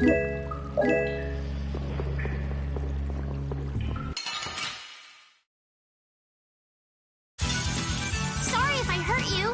Sorry if I hurt you.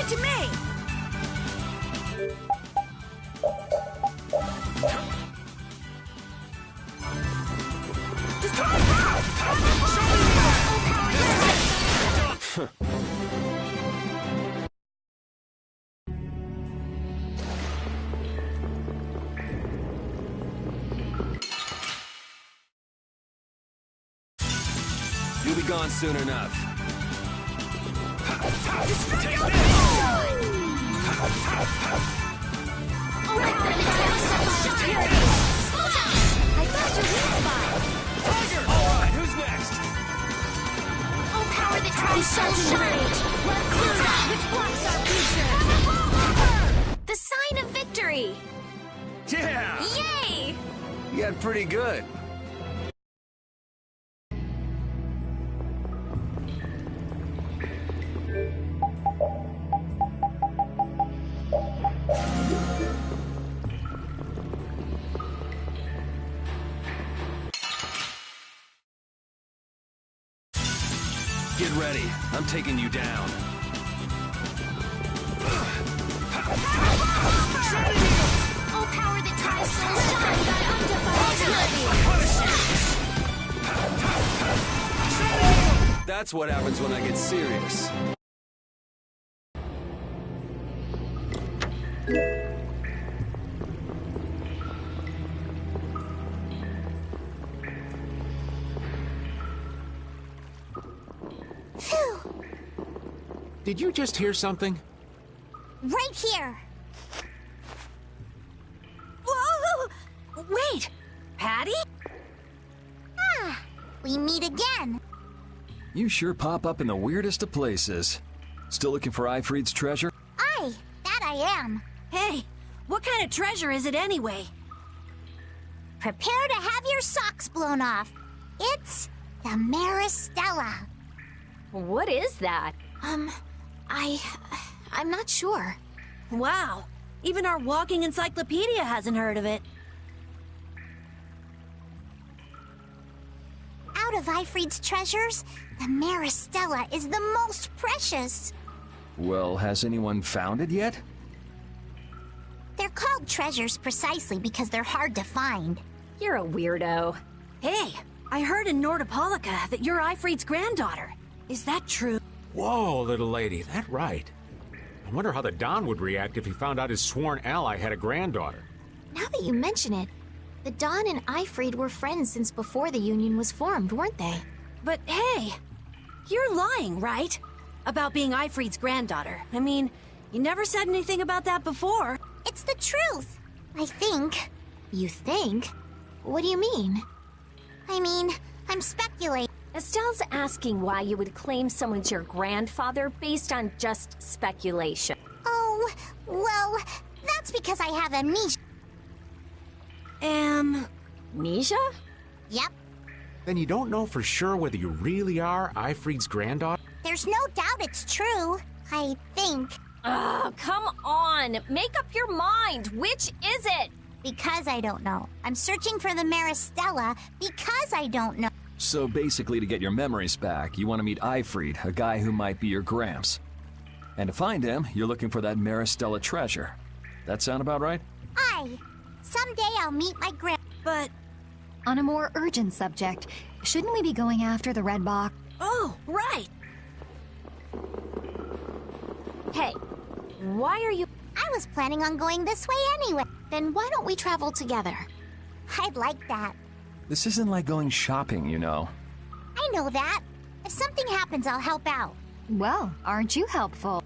To me! You'll be gone soon enough. Take I found your weak spot. Tiger! All right, who's next? Oh, power that tries so shine. Let's do that which blocks our future. The sign of victory. Yeah! Yay! You got pretty good. Get ready. I'm taking you down. Oh, power that tries so shine. Thy undivided. That's what happens when I get serious. Phew. Did you just hear something? Right here. Whoa! Wait! Patty? Ah, we meet again. You sure pop up in the weirdest of places. Still looking for Ifried's treasure? Aye, that I am. Hey, what kind of treasure is it anyway? Prepare to have your socks blown off. It's the Maristella. What is that? I'm not sure. Wow, even our walking encyclopedia hasn't heard of it. Out of Ifried's treasures, the Maristella is the most precious. Well, has anyone found it yet? They're called treasures precisely because they're hard to find. You're a weirdo. Hey, I heard in Nordopolica that you're Ifried's granddaughter. Is that true? Whoa, little lady, that right. I wonder how the Don would react if he found out his sworn ally had a granddaughter. Now that you mention it, the Don and Ifried were friends since before the Union was formed, weren't they? But hey, you're lying, right? About being Ifried's granddaughter. I mean, you never said anything about that before. It's the truth, I think. You think? What do you mean? I mean, I'm speculating. Estelle's asking why you would claim someone's your grandfather based on just speculation. Oh, well, that's because I have amnesia. Amnesia? Yep. Then you don't know for sure whether you really are Ifried's granddaughter? There's no doubt it's true. I think. Ugh, come on. Make up your mind. Which is it? Because I don't know. I'm searching for the Maristella because I don't know. So basically, to get your memories back, you want to meet Ifried, a guy who might be your gramps. And to find him, you're looking for that Maristella treasure. That sound about right? Aye. Someday I'll meet my But, On a more urgent subject, shouldn't we be going after the red box? oh, right. Hey, why are you... I was planning on going this way anyway. Then why don't we travel together? I'd like that. This isn't like going shopping, you know. I know that. If something happens, I'll help out. Well, aren't you helpful?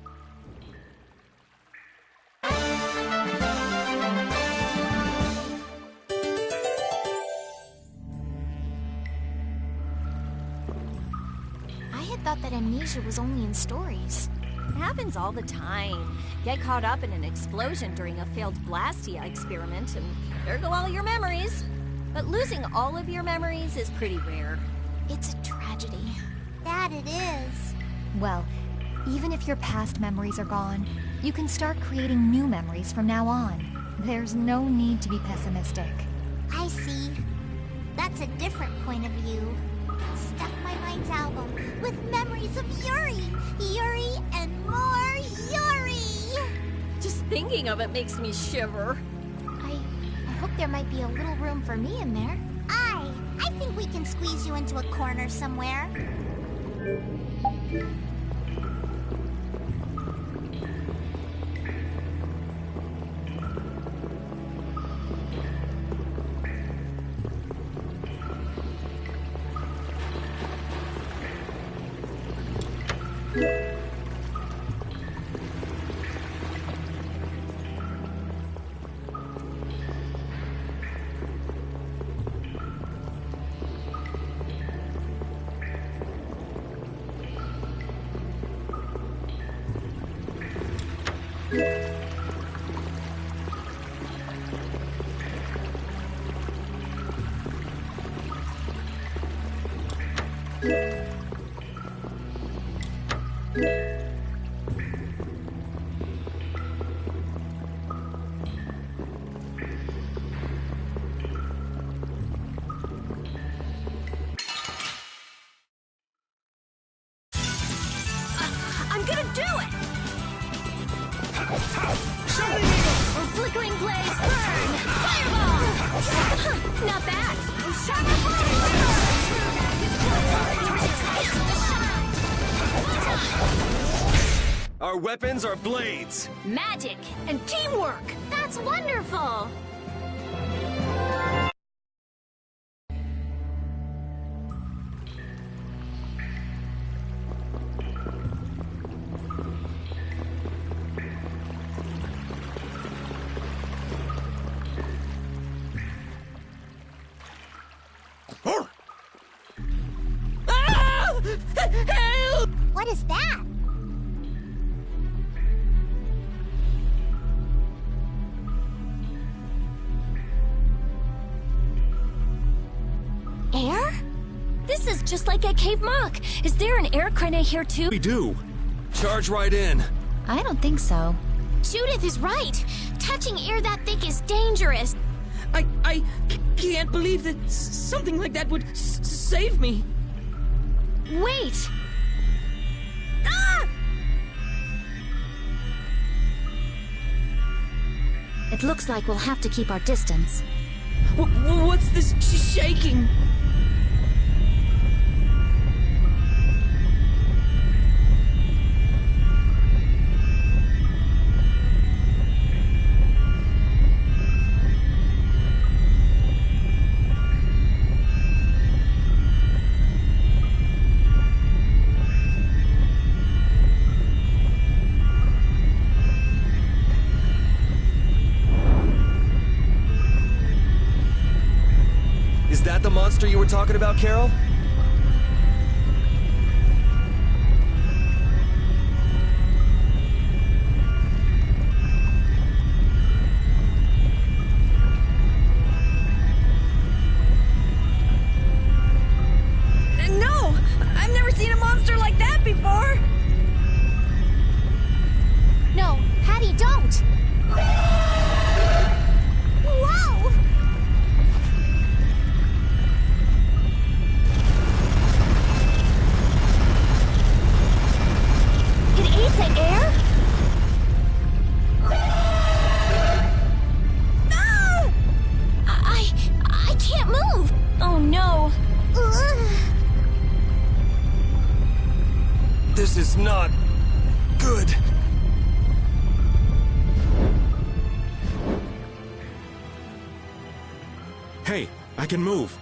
I had thought that amnesia was only in stories. It happens all the time. Get caught up in an explosion during a failed Blastia experiment, and there go all your memories. But losing all of your memories is pretty rare. It's a tragedy. That it is. Well, even if your past memories are gone, you can start creating new memories from now on. There's no need to be pessimistic. I see. That's a different point of view. Stuff my mind's album with memories of Yuri. Yuri and more Yuri. Just thinking of it makes me shiver. I hope there might be a little room for me in there. I think we can squeeze you into a corner somewhere. I'm gonna do it! Flickering blaze, burn! Fireball! Not bad. Our weapons are blades. Magic! And teamwork! That's wonderful! What is that? Air? This is just like at Cave Mock. Is there an air crane here too? We do. Charge right in. I don't think so. Judith is right. Touching air that thick is dangerous. I can't believe that something like that would save me. Wait! It looks like we'll have to keep our distance. What's this shaking? Is that the monster you were talking about, Carol? No! I've never seen a monster like that before! This is not good. Hey, I can move.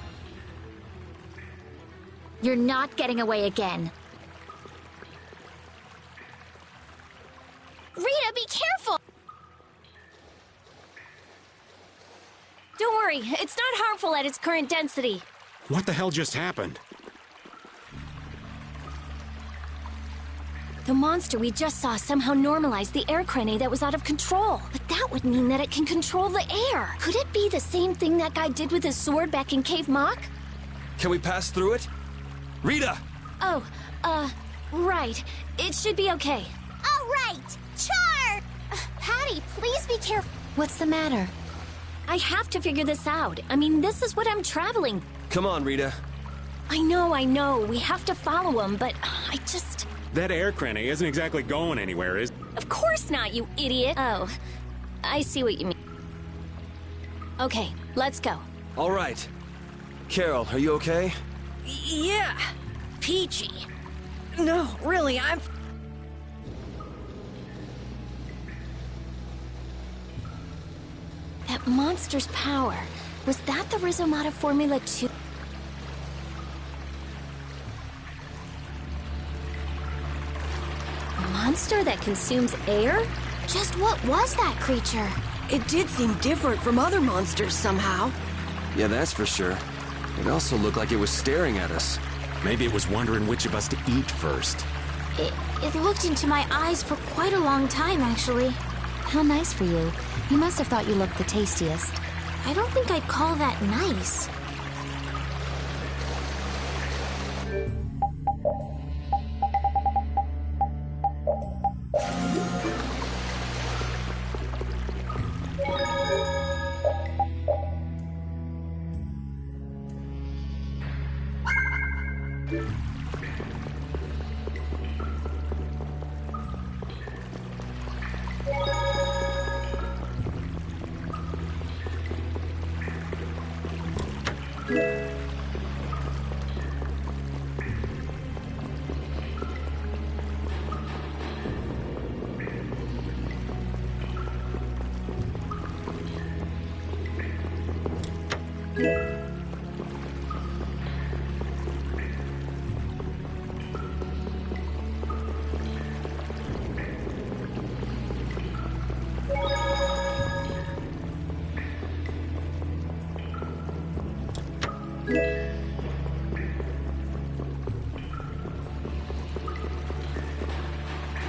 You're not getting away again. Rita, be careful! Don't worry, it's not harmful at its current density. What the hell just happened? The monster we just saw somehow normalized the air crane that was out of control. But that would mean that it can control the air. Could it be the same thing that guy did with his sword back in Cave Mock? Can we pass through it? Rita! Oh, right. It should be okay. All right! Char! Patty, please be careful. What's the matter? I have to figure this out. I mean, this is what I'm traveling. Come on, Rita. I know. We have to follow him, but I just... That air crane isn't exactly going anywhere, is... Of course not, you idiot. Oh, I see what you mean. Okay, let's go. All right. Carol, are you okay? Yeah, peachy. No, really, I'm... That monster's power, was that the Rhizomata Formula 2? A monster that consumes air? Just what was that creature? It did seem different from other monsters somehow. Yeah, that's for sure. It also looked like it was staring at us. Maybe it was wondering which of us to eat first. It looked into my eyes for quite a long time, actually. How nice for you. You must have thought you looked the tastiest. I don't think I'd call that nice.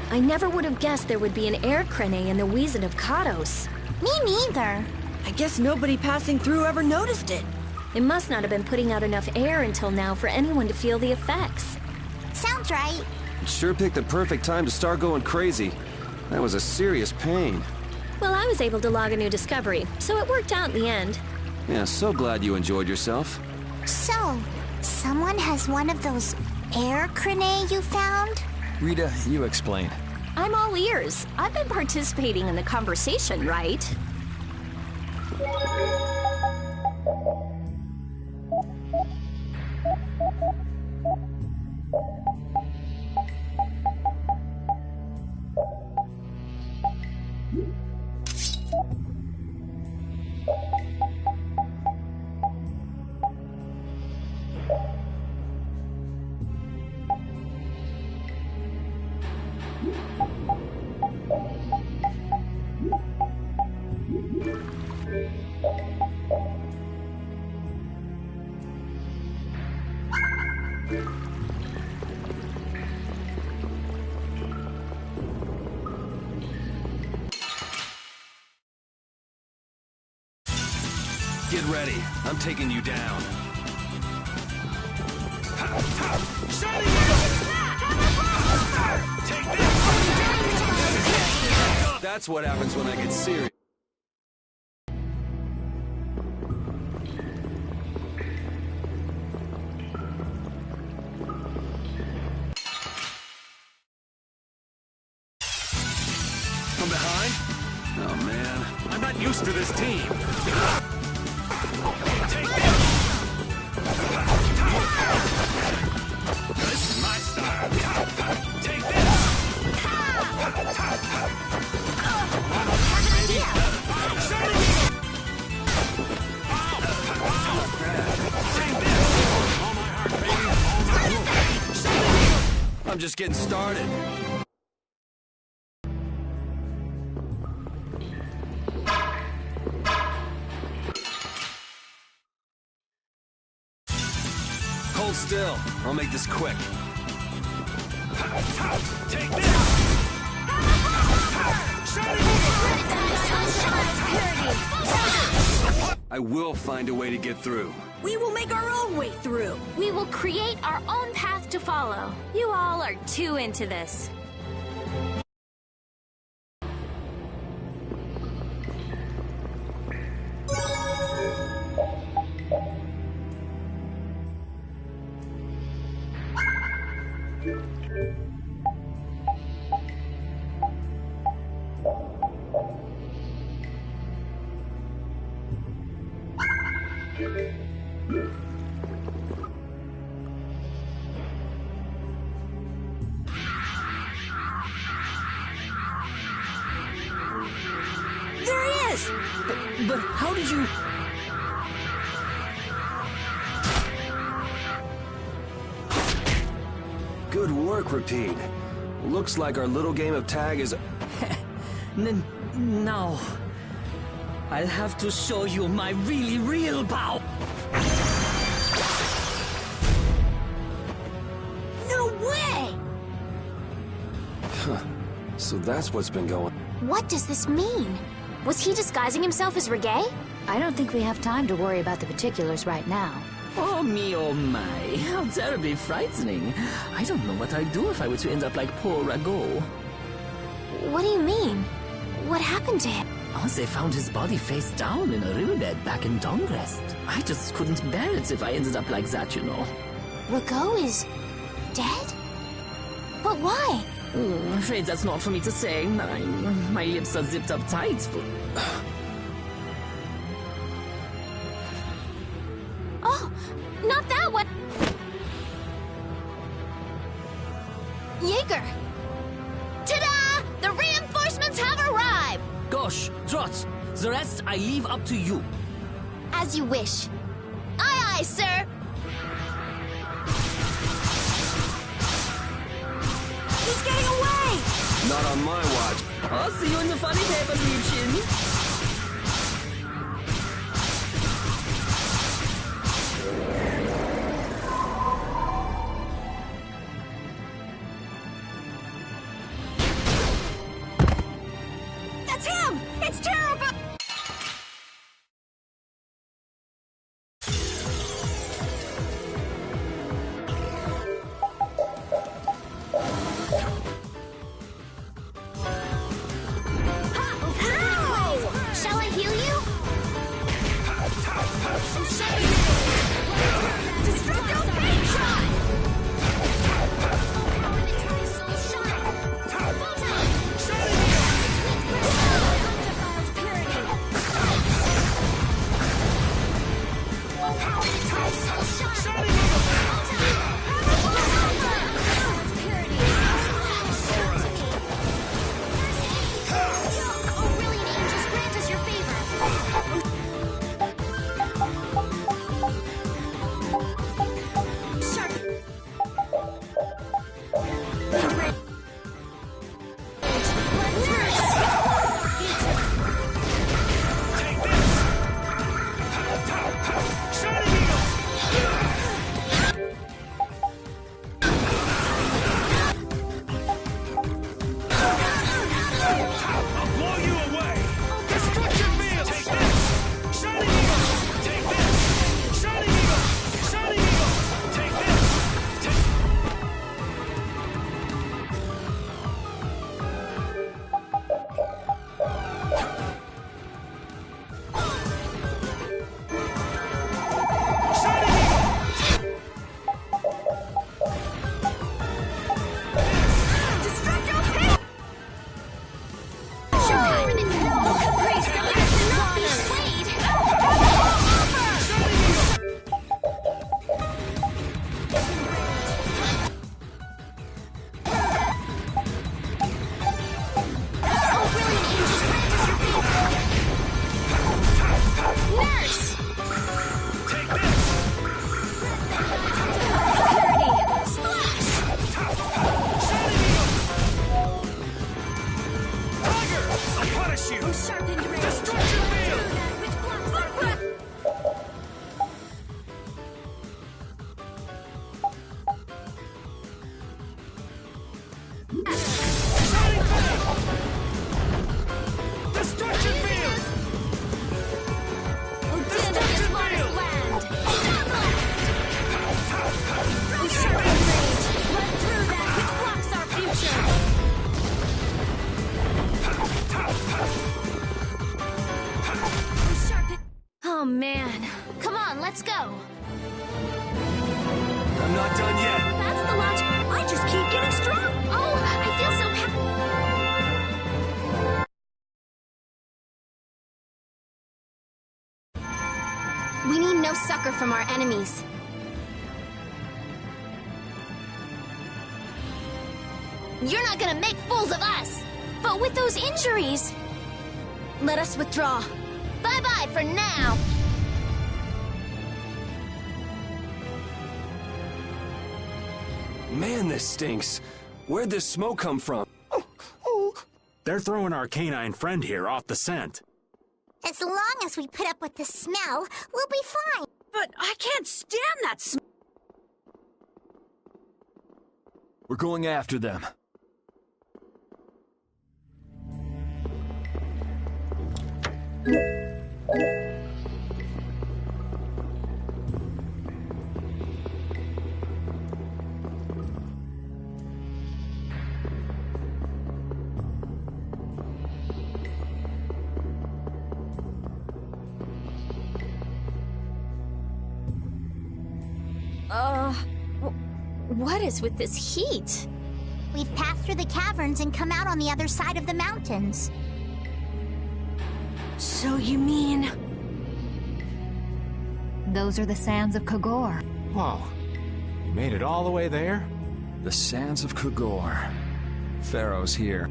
I never would have guessed there would be an air crane in the Wheezin of Kados. Me neither. I guess nobody passing through ever noticed it. It must not have been putting out enough air until now for anyone to feel the effects. Sounds right. It sure picked the perfect time to start going crazy. That was a serious pain. Well, I was able to log a new discovery, so it worked out in the end. Yeah, so glad you enjoyed yourself. So, someone has one of those air crane you found? Rita, you explain. I'm all ears. I've been participating in the conversation, right? Get ready. I'm taking you down. That's what happens when I get serious. From behind? Oh, man. I'm not used to this team. This is my style. Take just getting started. Hold still. I'll make this quick. Take this! I will find a way to get through. We will make our own way through. We will create our own path to follow. You all are too into this. There he is! But how did you... Good work, Repeat. Looks like our little game of tag is... Now... I'll have to show you my really real power. No way! So that's what's been going... What does this mean? Was he disguising himself as Reggae? I don't think we have time to worry about the particulars right now. Oh me, oh my. How terribly frightening. I don't know what I'd do if I were to end up like poor Rago. What do you mean? What happened to him? Oh, they found his body face down in a riverbed back in Dongrest. I just couldn't bear it if I ended up like that, you know. Rago is dead? But why? I'm afraid that's not for me to say. My lips are zipped up tight for... Oh, not that one! Jaeger! Ta-da! The reinforcements have arrived! Gosh, Trot, the rest I leave up to you. As you wish. Aye, aye, sir! He's getting away! Not on my watch. I'll see you in the funny papers, Liebchen. That's him! It's terrible! Shall I heal you? Destructo Pain Shot! no sucker from our enemies. You're not gonna make fools of us! But with those injuries... Let us withdraw. Bye-bye for now! Man, this stinks. Where'd this smoke come from? They're throwing our canine friend here off the scent. As long as we put up with the smell, we'll be fine. But I can't stand that smell. We're going after them. What is with this heat? We've passed through the caverns and come out on the other side of the mountains. So you mean... Those are the sands of Kogor. Whoa. You made it all the way there? The sands of Kogor. Pharaoh's here.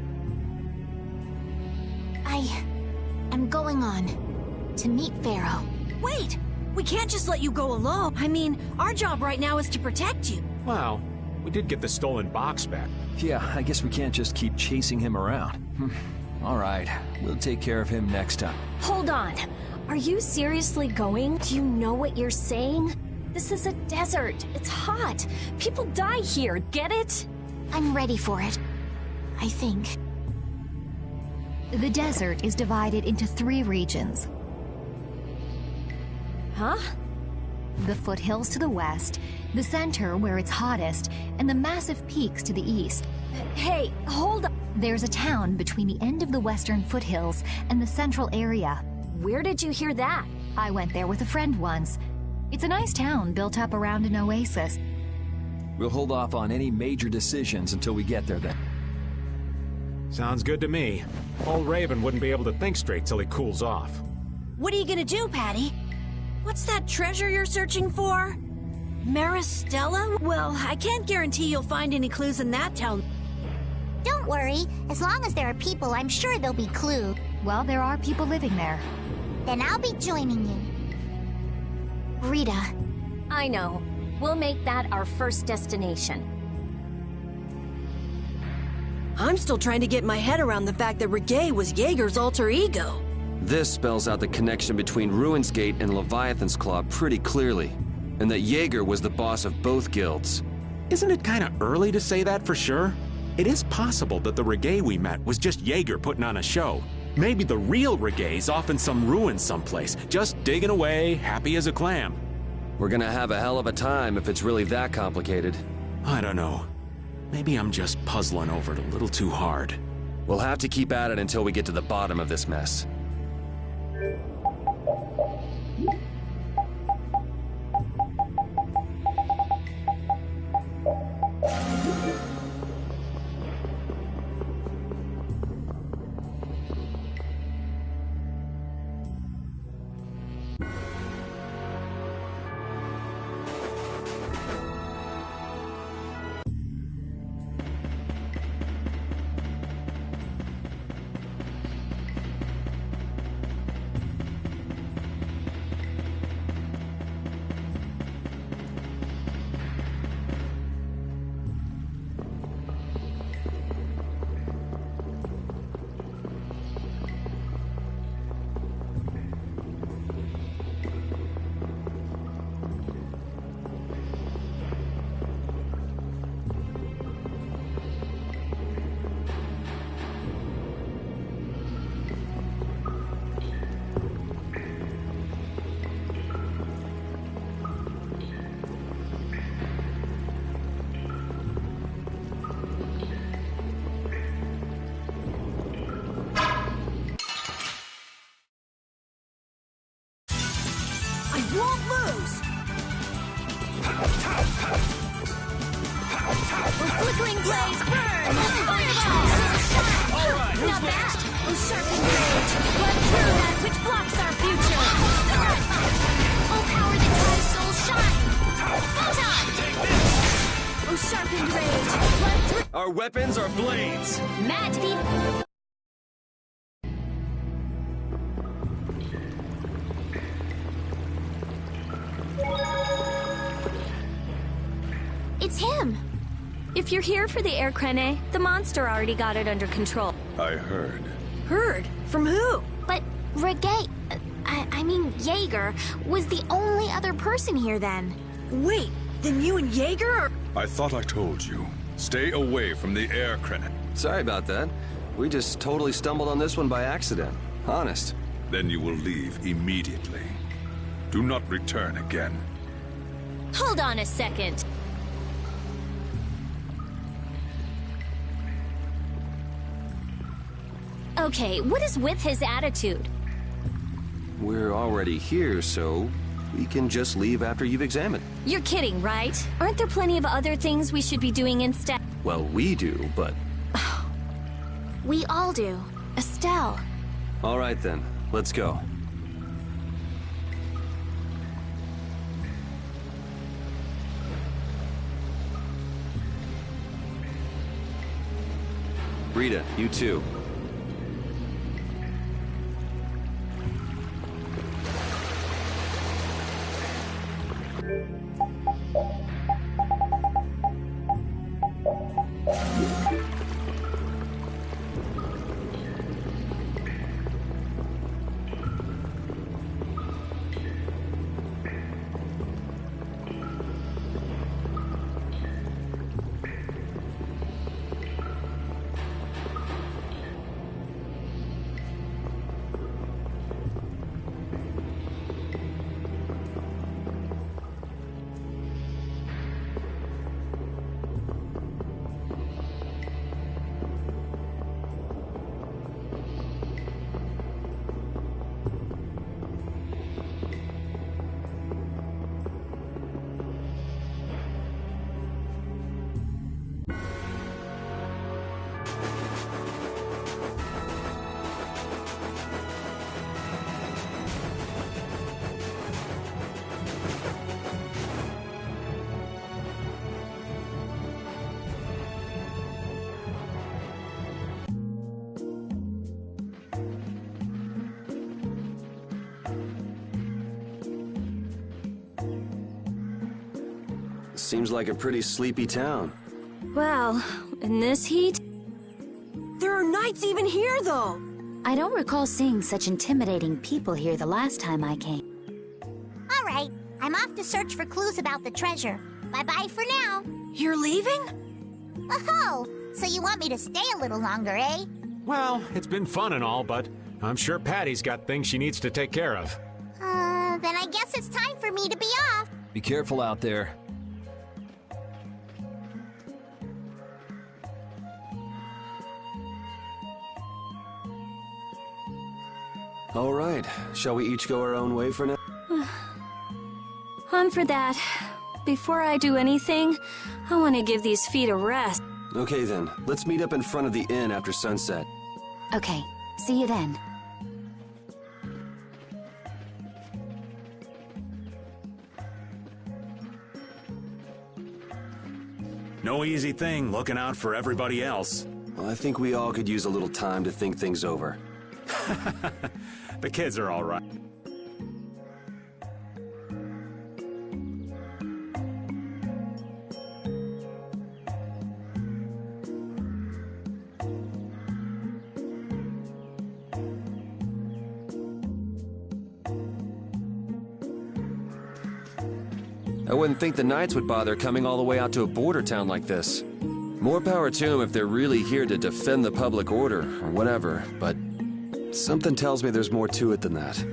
I'm going on to meet Pharaoh. Wait! We can't just let you go alone. I mean, our job right now is to protect you. Well, we did get the stolen box back. Yeah, I guess we can't just keep chasing him around. All right, we'll take care of him next time. Hold on. Are you seriously going? Do you know what you're saying? This is a desert. It's hot. People die here. Get it? I'm ready for it. I think. The desert is divided into 3 regions. Huh? The foothills to the west, the center where it's hottest, and the massive peaks to the east. Hey, hold up. There's a town between the end of the western foothills and the central area. Where did you hear that? I went there with a friend once. It's a nice town built up around an oasis. We'll hold off on any major decisions until we get there then. Sounds good to me. Old Raven wouldn't be able to think straight till he cools off. What are you gonna do, Patty? What's that treasure you're searching for? Maristella? Well, I can't guarantee you'll find any clues in that town. Don't worry. As long as there are people, I'm sure there'll be clues. Well, there are people living there. Then I'll be joining you. Rita. I know. We'll make that our first destination. I'm still trying to get my head around the fact that Reggae was Jaeger's alter ego. This spells out the connection between Ruin's Gate and Leviathan's Claw pretty clearly, and that Jaeger was the boss of both guilds. Isn't it kind of early to say that for sure? It is possible that the Reggae we met was just Jaeger putting on a show. Maybe the real Reggae's off in some ruin someplace, just digging away, happy as a clam. We're gonna have a hell of a time if it's really that complicated. I don't know. Maybe I'm just puzzling over it a little too hard. We'll have to keep at it until we get to the bottom of this mess. Second rage. Our weapons are blades. Matt, it's him. If you're here for the air crane, the monster already got it under control. I heard. Heard? From who? But Reggae, I mean Jaeger, was the only other person here then. Wait, then you and Jaeger are... I thought I told you. Stay away from the air crane. Sorry about that. We just totally stumbled on this one by accident. Honest. Then you will leave immediately. Do not return again. Hold on a second. Okay, what is with his attitude? We're already here, so we can just leave after you've examined. You're kidding, right? Aren't there plenty of other things we should be doing instead? Well, we do, but... We all do. Estelle. All right then, let's go. Rita, you too. Seems like a pretty sleepy town. Well, in this heat... There are knights even here, though! I don't recall seeing such intimidating people here the last time I came. All right, I'm off to search for clues about the treasure. Bye-bye for now. You're leaving? Oh, so you want me to stay a little longer, eh? Well, it's been fun and all, but I'm sure Patty's got things she needs to take care of. Then I guess it's time for me to be off. Be careful out there. All right, shall we each go our own way for now? On for that. Before I do anything, I want to give these feet a rest. Okay then, let's meet up in front of the inn after sunset. Okay, see you then. No easy thing looking out for everybody else. Well, I think we all could use a little time to think things over. The kids are all right. I wouldn't think the Knights would bother coming all the way out to a border town like this. More power to them if they're really here to defend the public order, or whatever, but something tells me there's more to it than that.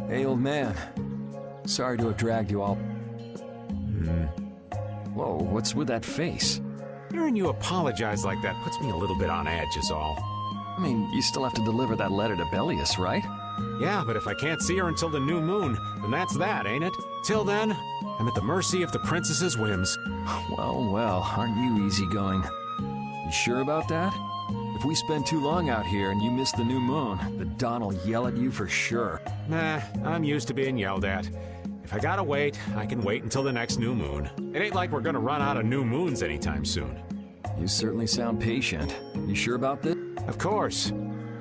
Hey, old man. Sorry to have dragged you all. Whoa, what's with that face? Hearing you apologize like that puts me a little bit on edge is all. I mean, you still have to deliver that letter to Bellius, right? Yeah, but if I can't see her until the new moon, then that's that, ain't it? Till then, I'm at the mercy of the princess's whims. Well, well, aren't you easygoing? You sure about that? If we spend too long out here and you miss the new moon, the Don will yell at you for sure. Nah, I'm used to being yelled at. If I gotta wait, I can wait until the next new moon. It ain't like we're gonna run out of new moons anytime soon. You certainly sound patient. You sure about this? Of course.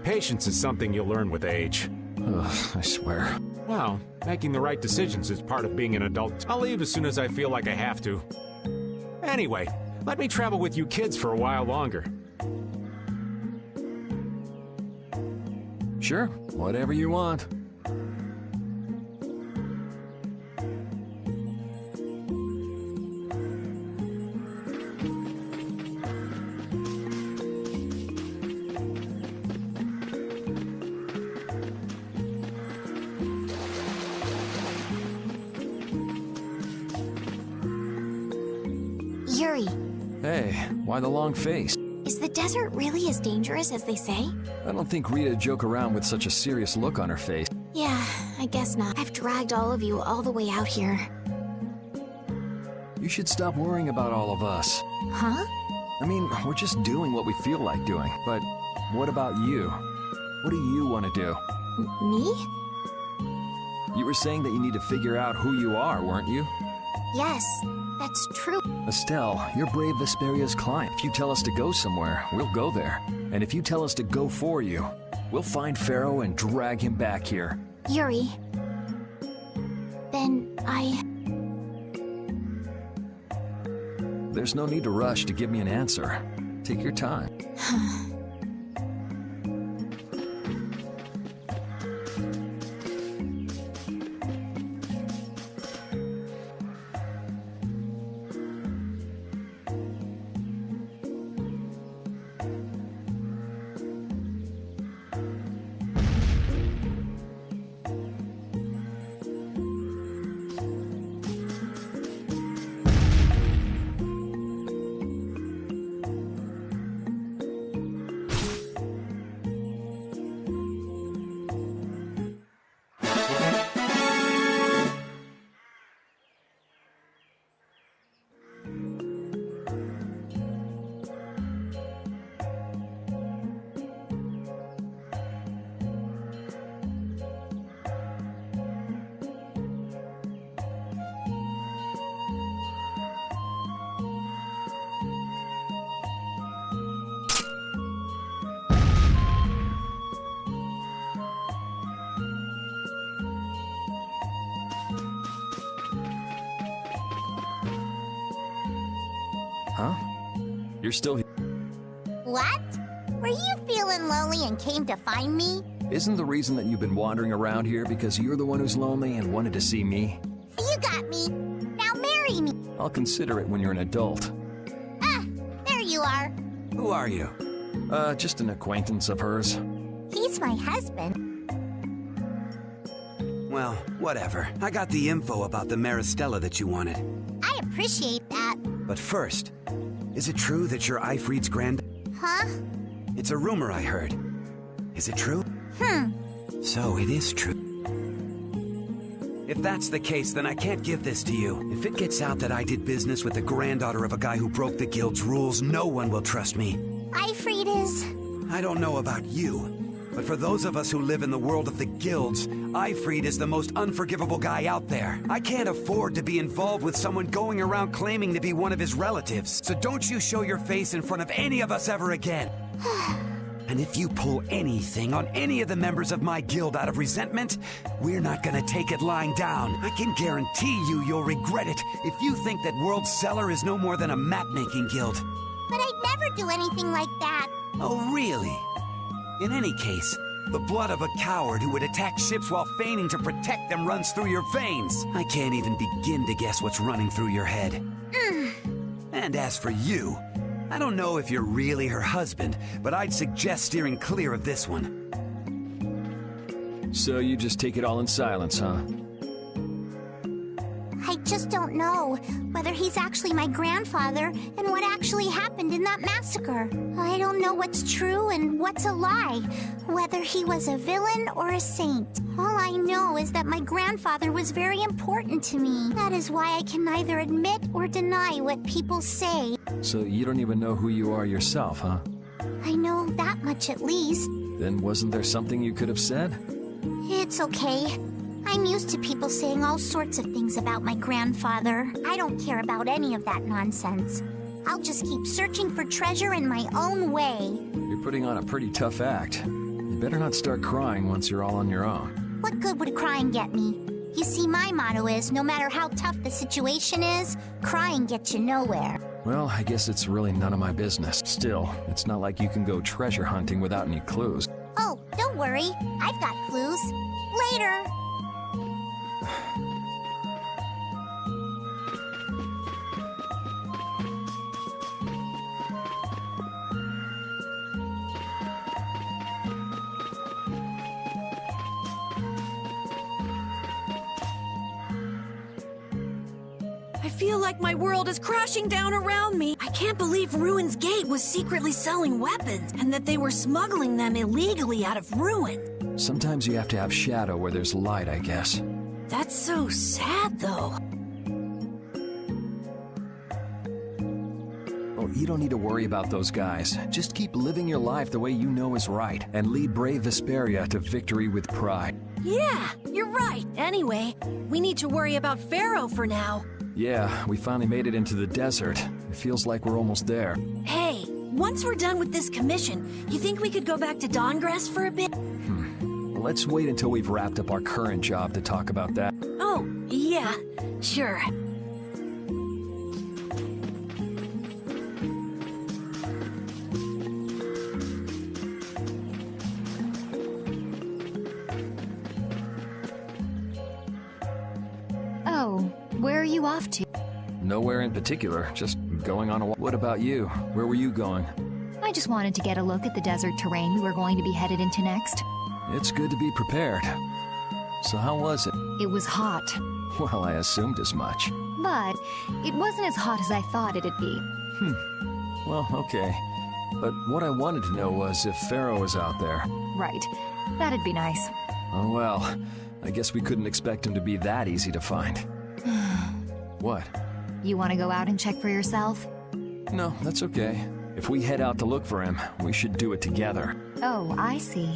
Patience is something you'll learn with age. Ugh, I swear. Well, making the right decisions is part of being an adult. I'll leave as soon as I feel like I have to. Anyway, let me travel with you kids for a while longer. Sure, whatever you want. Yuri, Hey, why the long face? is the desert really as dangerous as they say? I don't think Rita joke around with such a serious look on her face. Yeah, I guess not. I've dragged all of you all the way out here. You should stop worrying about all of us. Huh? I mean, we're just doing what we feel like doing. But what about you? What do you want to do? Me? You were saying that you need to figure out who you are, weren't you? Yes, that's true. Estelle, you're brave Vesperia's client. If you tell us to go somewhere, we'll go there. And if you tell us to go for you, we'll find Pharaoh and drag him back here. Yuri. Then There's no need to rush to give me an answer. Take your time. Huh? You're still here? What? Were you feeling lonely and came to find me? Isn't the reason that you've been wandering around here because you're the one who's lonely and wanted to see me? You got me. Now marry me. I'll consider it when you're an adult. Ah, there you are. Who are you? Just an acquaintance of hers. He's my husband. Well, whatever. I got the info about the Maristella that you wanted. I appreciate that. But first, is it true that you're Eifried's grand... Huh? It's a rumor I heard. Is it true? So it is true. If that's the case, then I can't give this to you. If it gets out that I did business with the granddaughter of a guy who broke the guild's rules, no one will trust me. Eifried is... I don't know about you, but for those of us who live in the world of the guilds, Eifried is the most unforgivable guy out there. I can't afford to be involved with someone going around claiming to be one of his relatives. So don't you show your face in front of any of us ever again. And if you pull anything on any of the members of my guild out of resentment, we're not gonna take it lying down. I can guarantee you'll regret it if you think that World Cellar is no more than a map-making guild. But I'd never do anything like that. Oh, really? In any case, the blood of a coward who would attack ships while feigning to protect them runs through your veins. I can't even begin to guess what's running through your head. And as for you, I don't know if you're really her husband, but I'd suggest steering clear of this one. So you just take it all in silence, huh? I just don't know whether he's actually my grandfather and what actually happened in that massacre. I don't know what's true and what's a lie, whether he was a villain or a saint. All I know is that my grandfather was very important to me. That is why I can neither admit or deny what people say. So you don't even know who you are yourself, huh? I know that much at least. Then wasn't there something you could have said? It's okay. I'm used to people saying all sorts of things about my grandfather. I don't care about any of that nonsense. I'll just keep searching for treasure in my own way. You're putting on a pretty tough act. You better not start crying once you're all on your own. What good would crying get me? You see, my motto is, no matter how tough the situation is, crying gets you nowhere. Well, I guess it's really none of my business. Still, it's not like you can go treasure hunting without any clues. Oh, don't worry. I've got clues. Later. I feel like my world is crashing down around me. I can't believe Ruin's Gate was secretly selling weapons and that they were smuggling them illegally out of Ruin. Sometimes you have to have shadow where there's light, I guess. That's so sad, though. Well, you don't need to worry about those guys. Just keep living your life the way you know is right, and lead brave Vesperia to victory with pride. Yeah, you're right. Anyway, we need to worry about Pharaoh for now. Yeah, we finally made it into the desert. It feels like we're almost there. Hey, once we're done with this commission, you think we could go back to Dawngrest for a bit? Let's wait until we've wrapped up our current job to talk about that. Oh, yeah, sure. Oh, where are you off to? Nowhere in particular, just going on a walk. What about you? Where were you going? I just wanted to get a look at the desert terrain we were going to be headed into next. It's good to be prepared. So how was it? It was hot, Well, I assumed as much. but it wasn't as hot as I thought it'd be. Well, okay. But what I wanted to know was if Pharaoh was out there. Right. That'd be nice. Oh well, I guess we couldn't expect him to be that easy to find. What? You want to go out and check for yourself? No, that's okay. If we head out to look for him, we should do it together. Oh, I see.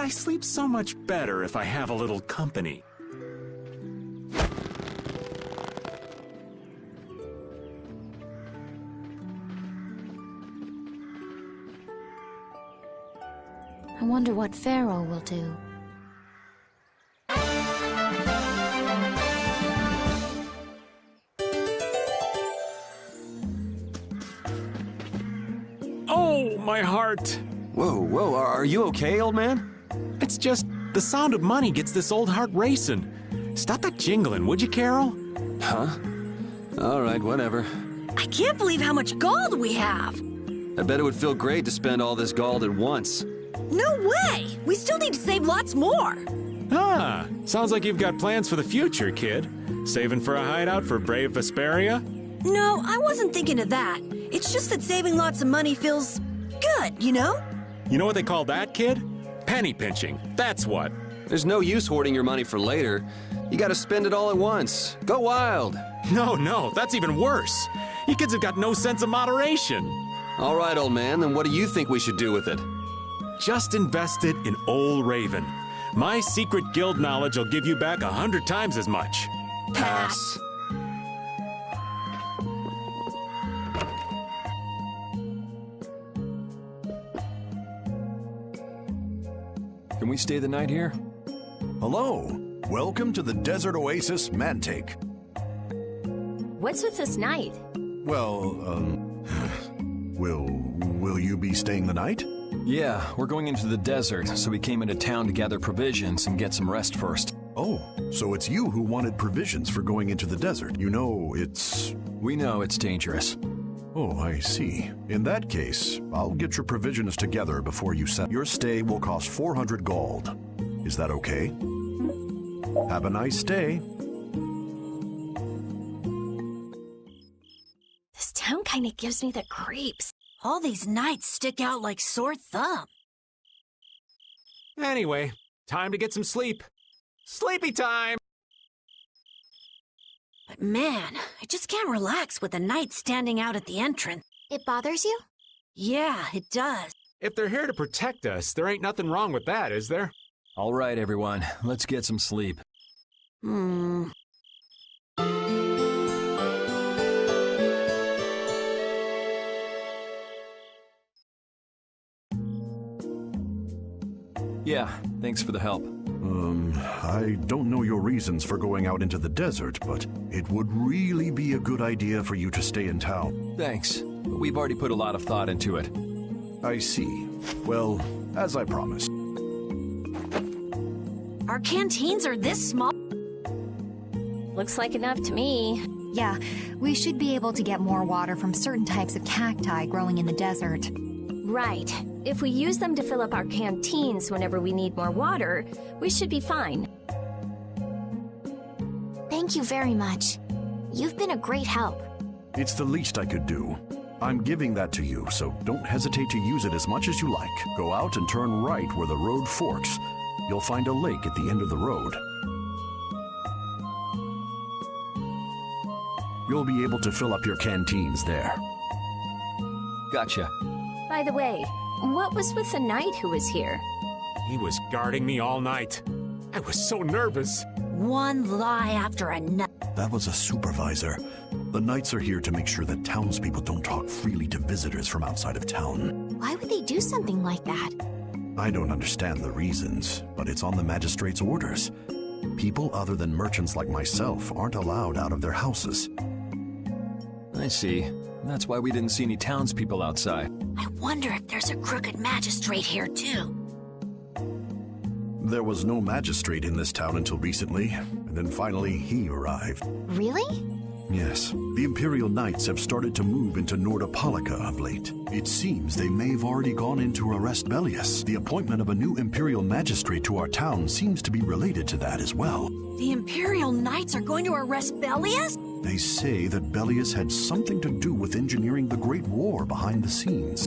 I sleep so much better if I have a little company. I wonder what Pharaoh will do. Oh, my heart! Whoa, are you okay, old man? It's just the sound of money gets this old heart racing. Stop that jingling, would you, Carol? Huh? All right, whatever. I can't believe how much gold we have. I bet it would feel great to spend all this gold at once. No way! We still need to save lots more. Ah, sounds like you've got plans for the future, kid. Saving for a hideout for brave Vesperia? No, I wasn't thinking of that. It's just that saving lots of money feels good, you know? You know what they call that, kid? Penny pinching. That's what. There's no use hoarding your money for later. You gotta spend it all at once. Go wild. No, that's even worse. You kids have got no sense of moderation. All right, old man, then what do you think we should do with it? Just invest it in Old Raven. My secret guild knowledge will give you back 100 times as much. Pass. Can we stay the night here? Hello. Welcome to the Desert Oasis Mantake. What's with this night? Well, will you be staying the night? Yeah, we're going into the desert, so we came into town to gather provisions and get some rest first. Oh, so it's you who wanted provisions for going into the desert. You know, We know it's dangerous. Oh, I see. In that case, I'll get your provisions together before you set. Your stay will cost 400 gold. Is that okay? Have a nice stay. This town kind of gives me the creeps. All these nights stick out like sore thumb. Anyway, time to get some sleep. Sleepy time! But man, I just can't relax with the night standing out at the entrance. It bothers you? Yeah, it does. If they're here to protect us, there ain't nothing wrong with that, is there? All right, everyone, let's get some sleep. Yeah, thanks for the help. I don't know your reasons for going out into the desert, but it would really be a good idea for you to stay in town. Thanks. We've already put a lot of thought into it. I see. Well, as I promised. Our canteens are this small. Looks like enough to me. Yeah, we should be able to get more water from certain types of cacti growing in the desert. Right. If we use them to fill up our canteens whenever we need more water, we should be fine. Thank you very much. You've been a great help. It's the least I could do. I'm giving that to you, so don't hesitate to use it as much as you like. Go out and turn right where the road forks. You'll find a lake at the end of the road. You'll be able to fill up your canteens there. Gotcha. By the way, what was with the knight who was here? He was guarding me all night. I was so nervous. One lie after another. That was a supervisor. The knights are here to make sure that townspeople don't talk freely to visitors from outside of town. Why would they do something like that? I don't understand the reasons, but it's on the magistrate's orders. People other than merchants like myself aren't allowed out of their houses. I see. That's why we didn't see any townspeople outside. I wonder if there's a crooked magistrate here too. There was no magistrate in this town until recently, and then finally he arrived. Really? Yes, the Imperial Knights have started to move into Nordopolica of late. It seems they may have already gone in to arrest Bellius. The appointment of a new Imperial magistrate to our town seems to be related to that as well. The Imperial Knights are going to arrest Bellius? They say that Bellius had something to do with engineering the Great War behind the scenes.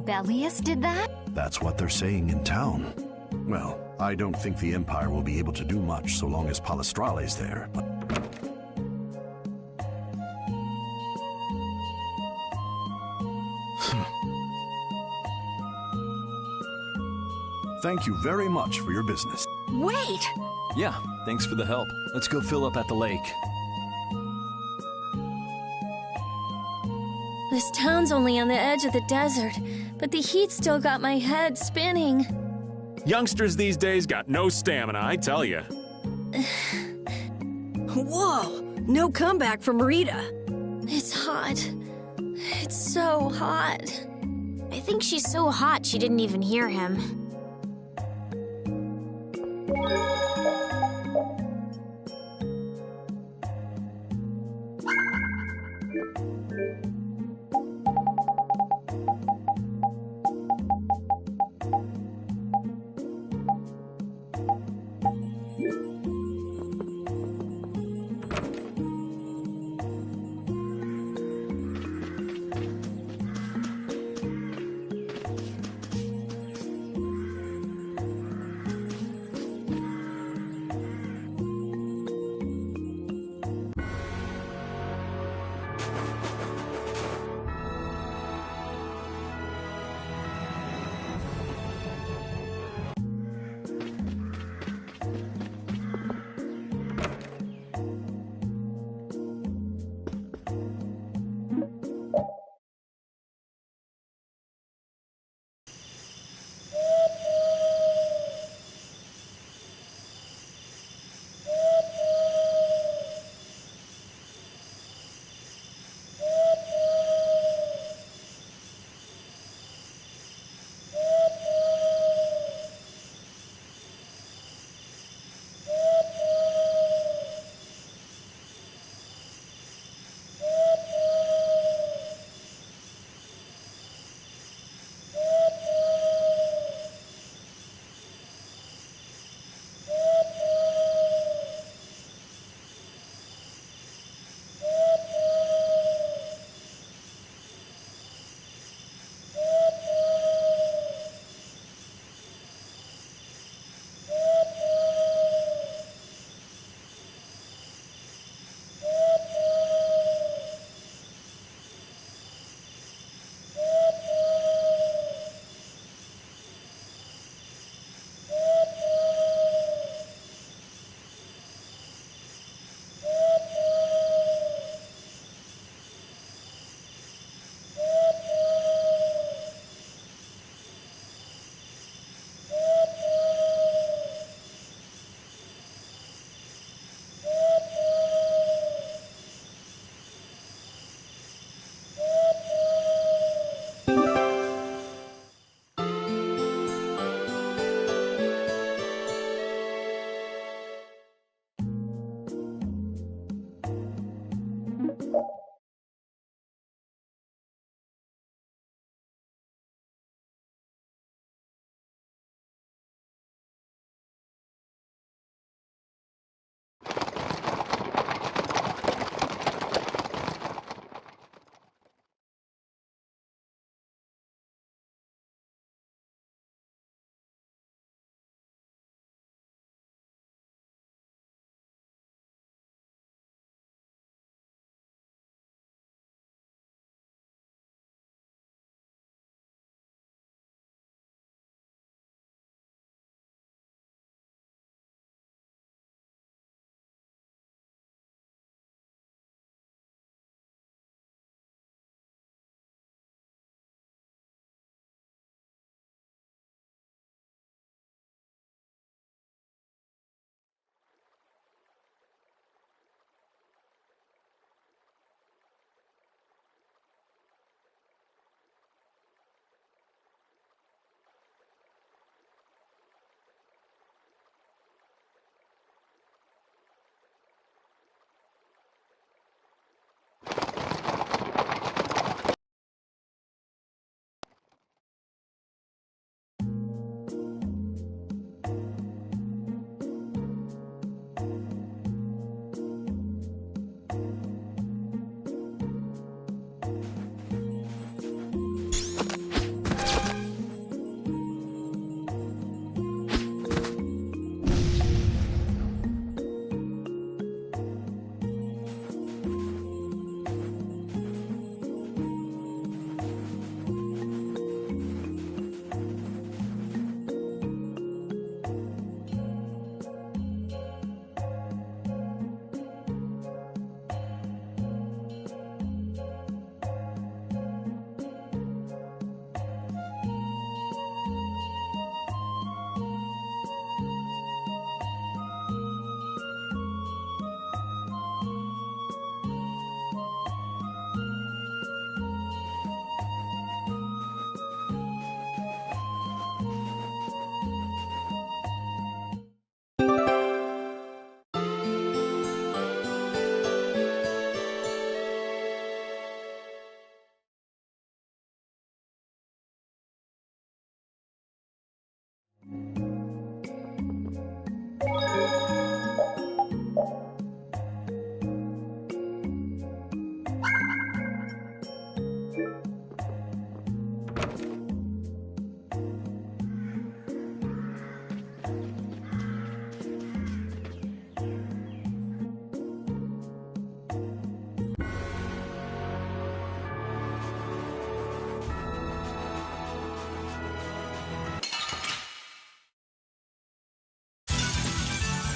Bellius did that? That's what they're saying in town. Well, I don't think the Empire will be able to do much so long as Palestrale's there, but... Thank you very much for your business. Wait! Yeah, thanks for the help. Let's go fill up at the lake. This town's only on the edge of the desert, but the heat still got my head spinning. Youngsters these days got no stamina, I tell you. Whoa! No comeback from Rita. It's hot. It's so hot. I think she's so hot she didn't even hear him.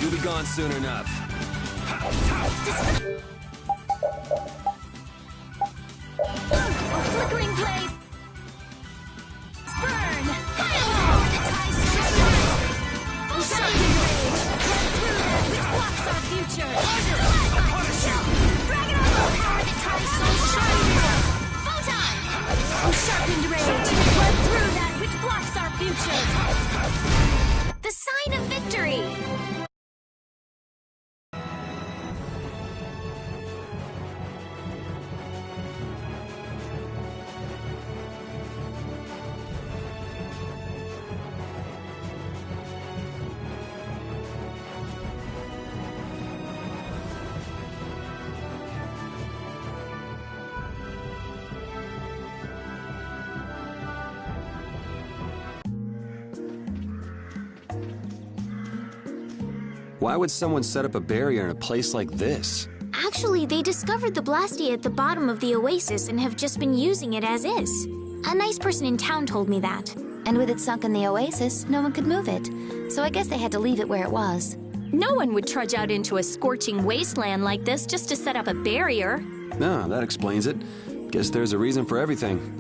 You'll be gone soon enough. Flickering blaze! Burn! Which blocks our future! Sharpened rage! Blood through that which blocks our future! The sign of victory! Why would someone set up a barrier in a place like this? Actually, they discovered the Blastia at the bottom of the oasis and have just been using it as is. A nice person in town told me that. And with it sunk in the oasis, no one could move it. So I guess they had to leave it where it was. No one would trudge out into a scorching wasteland like this just to set up a barrier. No, that explains it. Guess there's a reason for everything.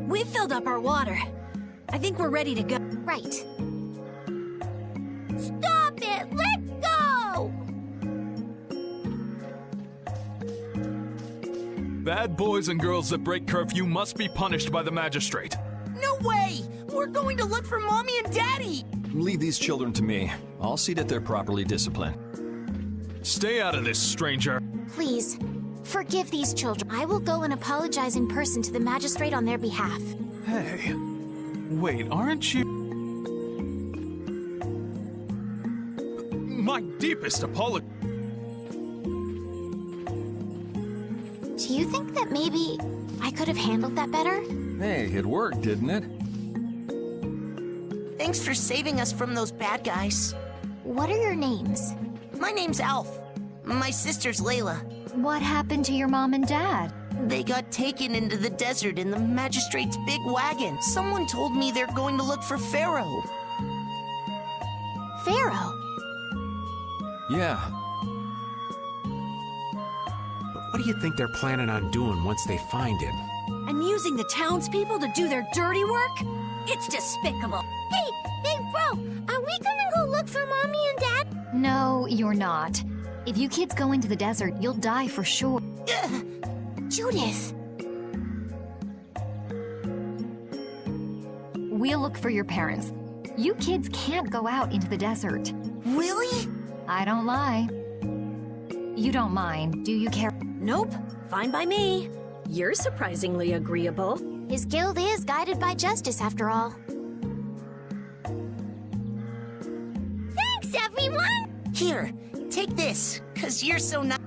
We've filled up our water. I think we're ready to go. Right. Stop it! Let go! Bad boys and girls that break curfew must be punished by the magistrate. No way! We're going to look for Mommy and Daddy! Leave these children to me. I'll see that they're properly disciplined. Stay out of this, stranger. Please, forgive these children. I will go and apologize in person to the magistrate on their behalf. Hey, wait, aren't you? My deepest apology. Do you think that maybe I could have handled that better? Hey, it worked, didn't it? Thanks for saving us from those bad guys. What are your names? My name's Alf. My sister's Layla. What happened to your mom and dad? They got taken into the desert in the magistrate's big wagon. Someone told me they're going to look for Pharaoh. Pharaoh? Yeah. But what do you think they're planning on doing once they find him? And using the townspeople to do their dirty work? It's despicable. Hey, bro, are we gonna go look for Mommy and Dad? No, you're not. If you kids go into the desert, you'll die for sure. Judith! We'll look for your parents. You kids can't go out into the desert. Really? I don't lie. You don't mind, do you, Carol? Nope. Fine by me. You're surprisingly agreeable. His guild is guided by justice, after all. Thanks, everyone! Here, take this, 'cause you're so nice.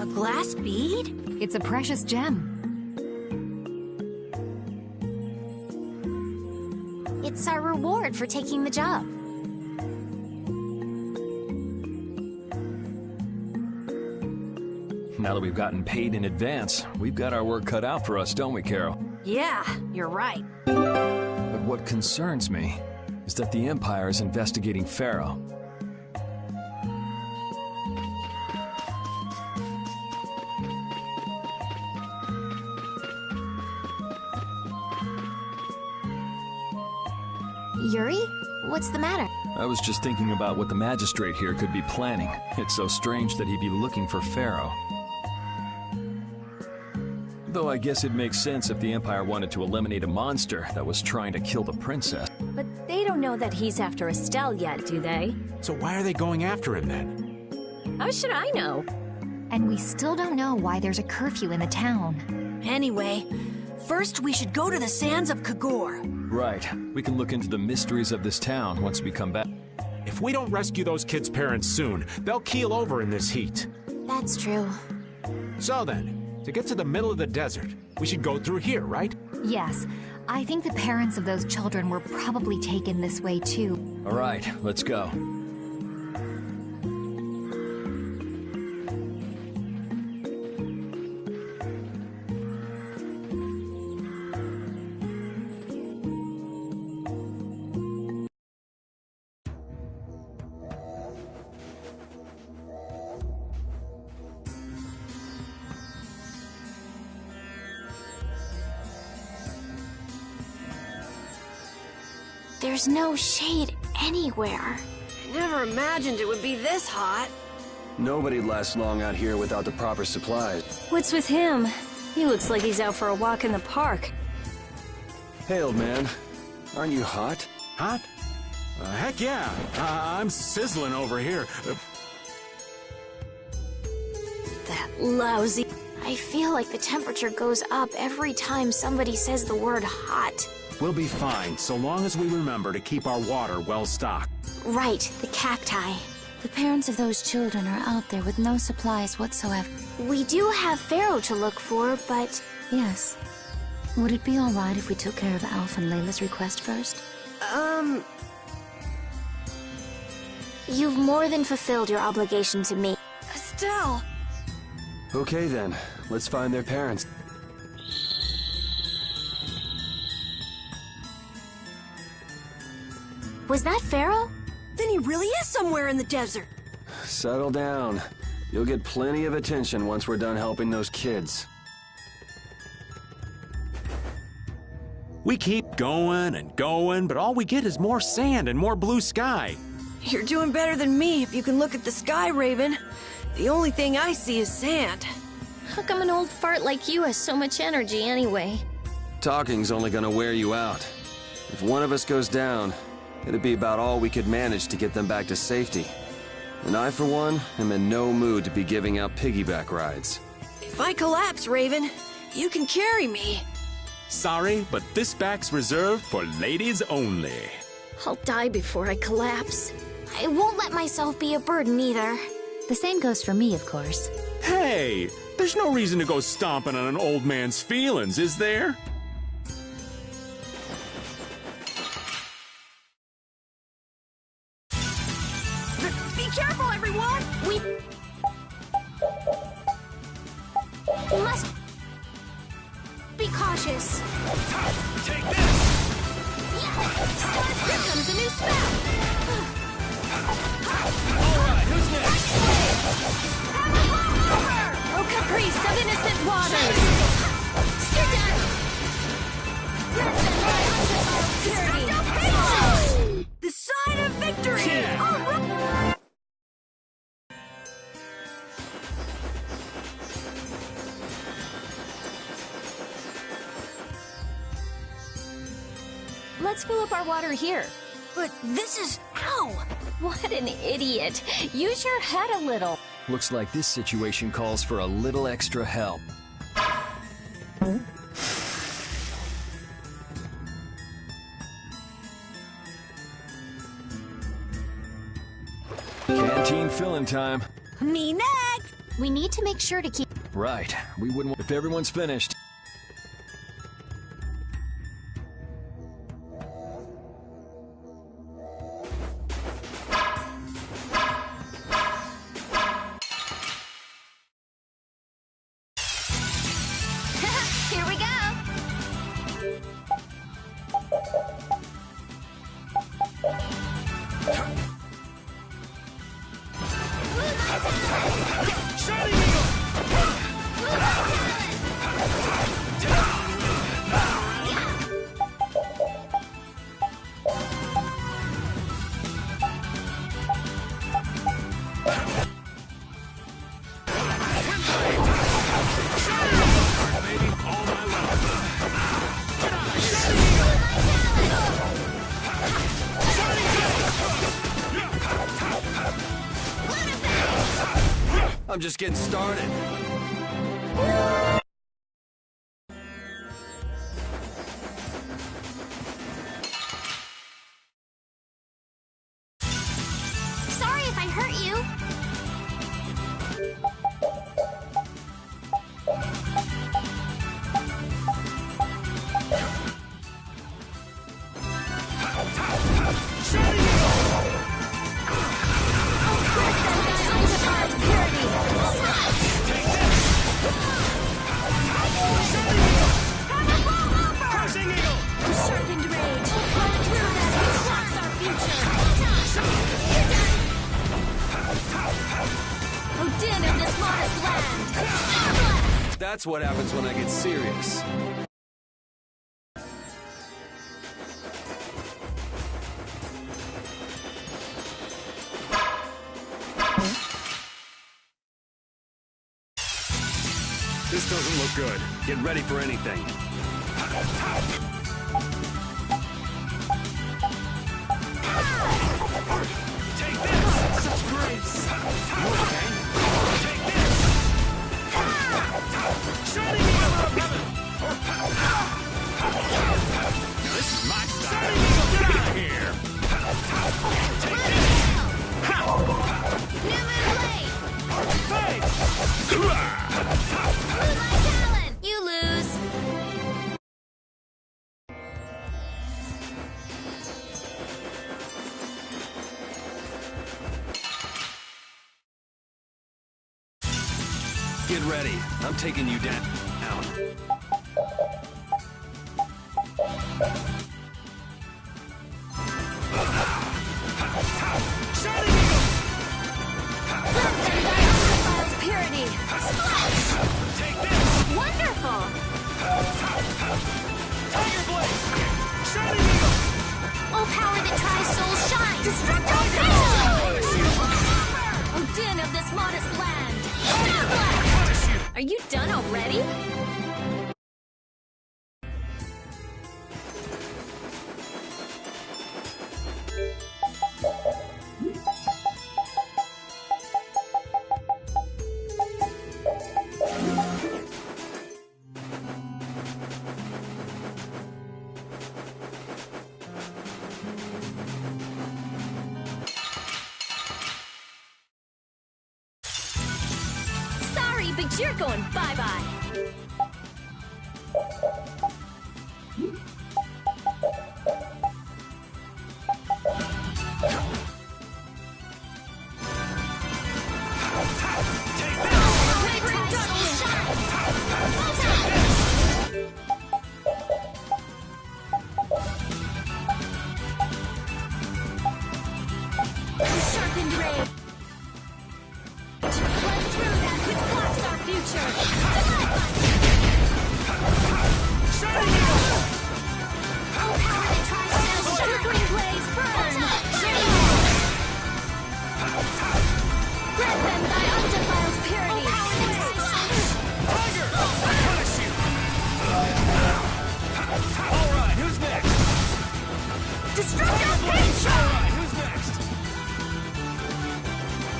A glass bead? It's a precious gem. It's our reward for taking the job. Now that we've gotten paid in advance, we've got our work cut out for us, don't we, Carol? Yeah, you're right. But what concerns me is that the Empire is investigating Pharaoh. Yuri? What's the matter? I was just thinking about what the magistrate here could be planning. It's so strange that he'd be looking for Pharaoh. Though I guess it makes sense if the Empire wanted to eliminate a monster that was trying to kill the princess. But they don't know that he's after Estelle yet, do they? So why are they going after him then? How should I know? And we still don't know why there's a curfew in the town. Anyway, first we should go to the sands of Kagor. Right. We can look into the mysteries of this town once we come back. If we don't rescue those kids' parents soon, they'll keel over in this heat. That's true. So then, to get to the middle of the desert, we should go through here, right? Yes, I think the parents of those children were probably taken this way too. All right, let's go. There's no shade anywhere. I never imagined it would be this hot. Nobody'd last long out here without the proper supplies. What's with him? He looks like he's out for a walk in the park. Hey, old man. Aren't you hot? Hot? Heck yeah. I'm sizzling over here. That lousy... I feel like the temperature goes up every time somebody says the word hot. We'll be fine, so long as we remember to keep our water well stocked. Right, the cacti. The parents of those children are out there with no supplies whatsoever. We do have Pharaoh to look for, but... Yes. Would it be all right if we took care of Alf and Layla's request first? You've more than fulfilled your obligation to me. Estelle! Okay then, let's find their parents. Was that Pharaoh? Then he really is somewhere in the desert. Settle down. You'll get plenty of attention once we're done helping those kids. We keep going and going, but all we get is more sand and more blue sky. You're doing better than me if you can look at the sky, Raven. The only thing I see is sand. How come an old fart like you has so much energy anyway? Talking's only gonna wear you out. If one of us goes down, it'd be about all we could manage to get them back to safety. And I, for one, am in no mood to be giving out piggyback rides. If I collapse, Raven, you can carry me. Sorry, but this back's reserved for ladies only. I'll die before I collapse. I won't let myself be a burden either. The same goes for me, of course. Hey, there's no reason to go stomping on an old man's feelings, is there? Be careful, everyone! We must be cautious. Take this! Here comes a new spout! Alright, who's next? Oh, caprice of innocent waters! The sign of victory! Yeah. All right. Let's fill up our water here. But this is... Ow! What an idiot. Use your head a little. Looks like this situation calls for a little extra help. Canteen filling time. Me next! We need to make sure to keep... Right. We wouldn't... If everyone's finished. Here we go! Shining Eagle! I'm just getting started. Sorry if I hurt you. That's what happens when I get serious. This doesn't look good. Get ready for anything. Take this! Such grace! Okay. Take this! Shining Eagle of Heaven! Now this is my style. Get out of here! Take this! You lose. Get ready. I'm taking you down. Shining Eagle! Purity. Take this! Wonderful. Tiger Blaze! Shining Eagle! Oh, power that tries soul shine. Destructive Fatal! Oh, din of this modest land. Star Blast! Are you done already? Sorry, but you're going bye-bye. Sharpened ray. Run through that which blocks our future. Shining Eagle! Oh, power that tries to flickering blaze burn. Grant them thy undefiled purity. Oh, power that tries Tiger! I punish you! Alright, who's next? Destructive Blaze! Alright, who's next?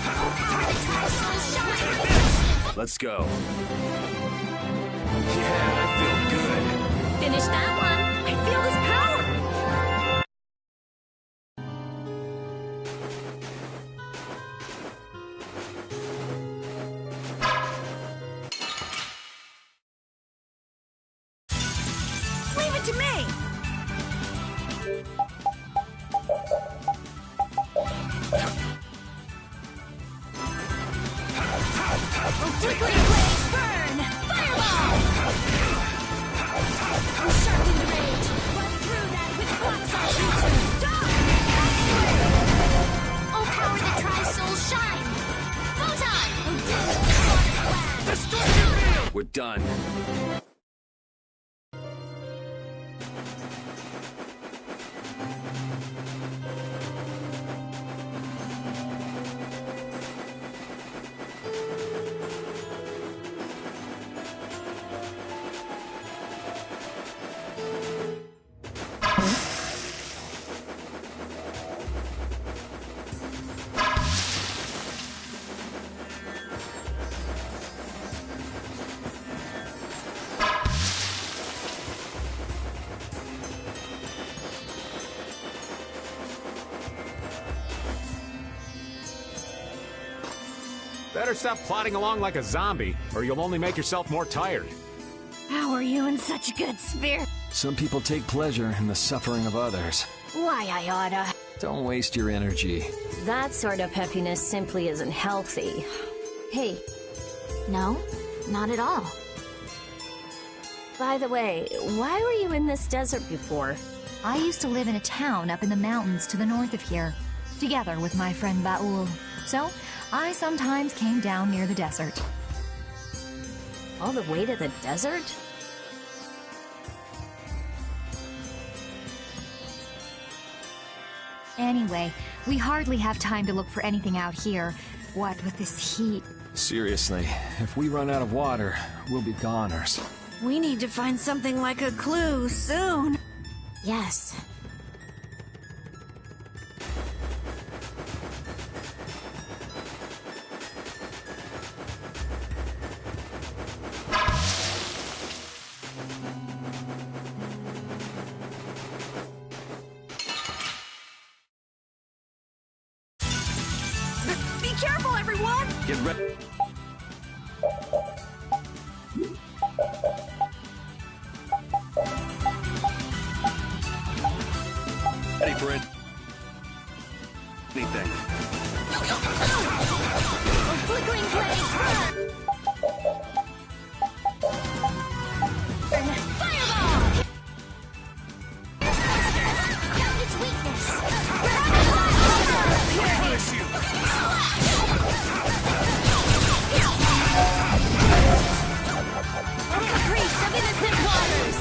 power that tries to shine. Take this! Let's go. Yeah, I feel good. Finish that one. I feel this power. Leave it to me! Flickering blaze burn. Fireball. Oh, sharpened rage. Run through that which blocks our future. Oh, power that tries soul shine. Photon. Oh, dim of this modest land. Destructive field! We're done. Better stop plodding along like a zombie, or you'll only make yourself more tired. How are you in such good spirit? Some people take pleasure in the suffering of others. Why, I oughta. Don't waste your energy. That sort of peppiness simply isn't healthy. Hey. No, not at all. By the way, why were you in this desert before? I used to live in a town up in the mountains to the north of here, together with my friend Baul. So, I sometimes came down near the desert. All the way to the desert? Anyway, we hardly have time to look for anything out here. What with this heat? Seriously, if we run out of water, we'll be goners. We need to find something like a clue soon. Yes. Be careful, everyone! Get ready. Ready for it. Anything. A flickering blaze! Fireball! Count its weakness! Punish you! A caprice of innocent waters!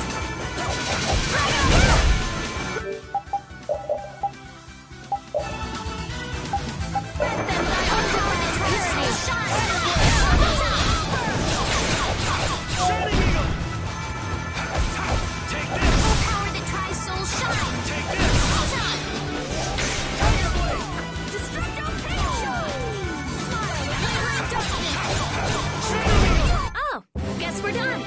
Oh, guess we're done.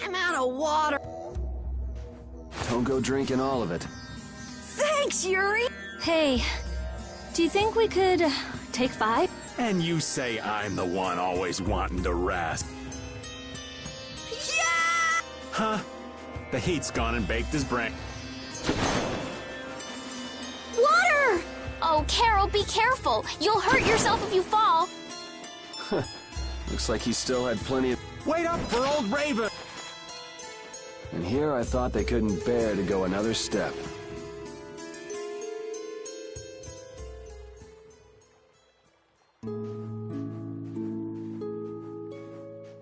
I'm out of water. Don't go drinking all of it. Thanks, Yuri! Hey, do you think we could take 5? And you say I'm the one always wanting to rest. Yeah! Huh? The heat's gone and baked his brain. Water! Oh, Carol, be careful. You'll hurt yourself if you fall. Looks like he still had plenty of... Wait up for old Raven! And here I thought they couldn't bear to go another step.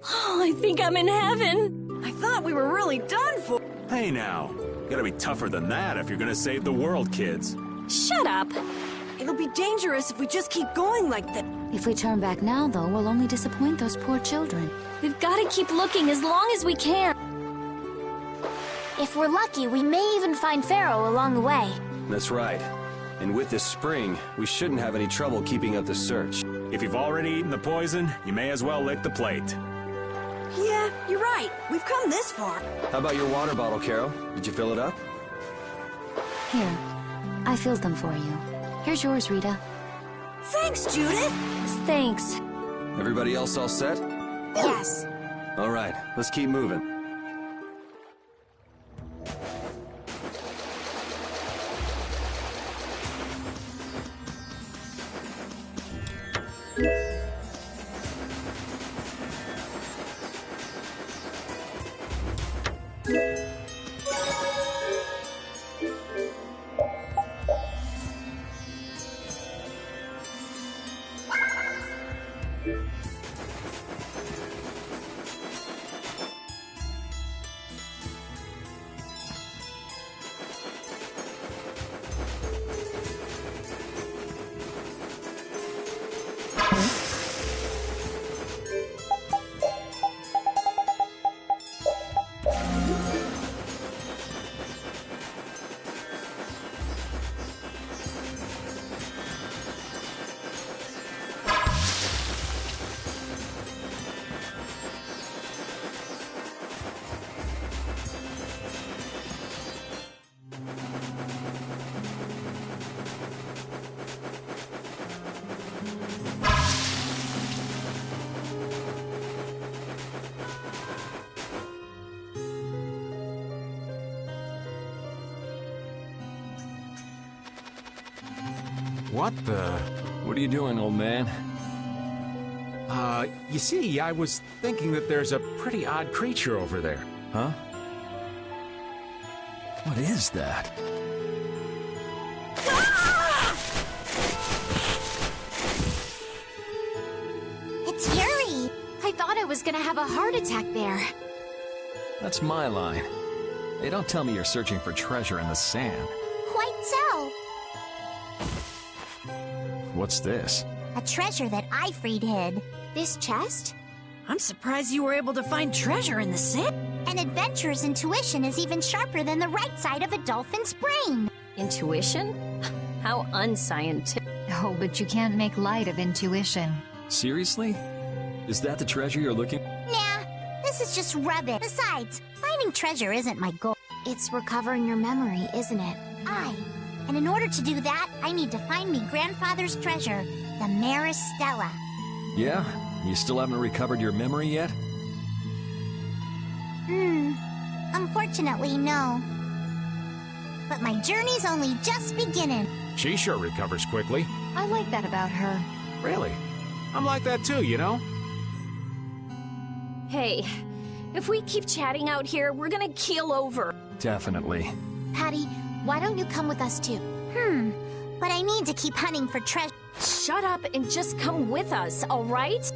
Oh, I think I'm in heaven. I thought we were really done for. Hey now, you gotta be tougher than that if you're gonna save the world, kids. Shut up. It'll be dangerous if we just keep going like that. If we turn back now, though, we'll only disappoint those poor children. We've got to keep looking as long as we can. If we're lucky, we may even find Pharaoh along the way. That's right. And with this spring, we shouldn't have any trouble keeping up the search. If you've already eaten the poison, you may as well lick the plate. Yeah, you're right. We've come this far. How about your water bottle, Carol? Did you fill it up? Here, I filled them for you. Here's yours, Rita. Thanks, Judith! Thanks. Everybody else all set? Yes. All right, let's keep moving. What the? What are you doing, old man? You see, I was thinking that there's a pretty odd creature over there. Huh? What is that? It's Yuri! I thought I was gonna have a heart attack there. That's my line. Hey, don't tell me you're searching for treasure in the sand. Quite so. What's this? A treasure that Ifrid hid. This chest? I'm surprised you were able to find treasure in the sand. An adventurer's intuition is even sharper than the right side of a dolphin's brain. Intuition? How unscientific. Oh, but you can't make light of intuition. Seriously? Is that the treasure you're looking? Nah, this is just rubbish. Besides, finding treasure isn't my goal. It's recovering your memory, isn't it? And in order to do that, I need to find me grandfather's treasure, the Maristella. Yeah? You still haven't recovered your memory yet? Unfortunately, no. But my journey's only just beginning. She sure recovers quickly. I like that about her. Really? I'm like that too, you know? Hey, if we keep chatting out here, we're gonna keel over. Definitely. Patty, why don't you come with us too? But I need to keep hunting for treasure. Shut up and just come with us, all right?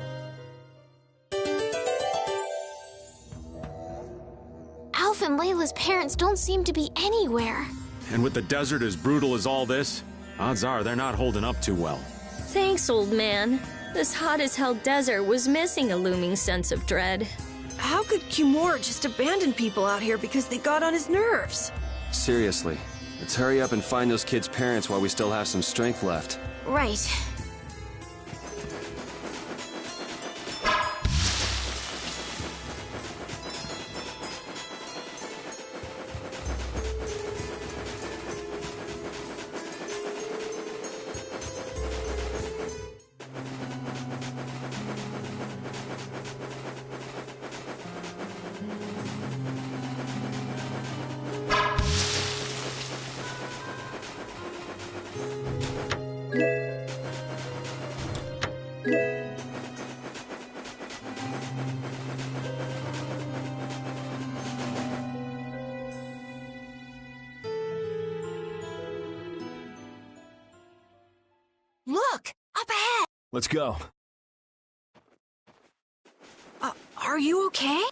Alf and Layla's parents don't seem to be anywhere. And with the desert as brutal as all this, odds are they're not holding up too well. Thanks, old man. This hot-as-hell desert was missing a looming sense of dread. How could Kimura just abandon people out here because they got on his nerves? Seriously, let's hurry up and find those kids' parents while we still have some strength left. Right. Look! Up ahead! Let's go. Are you okay?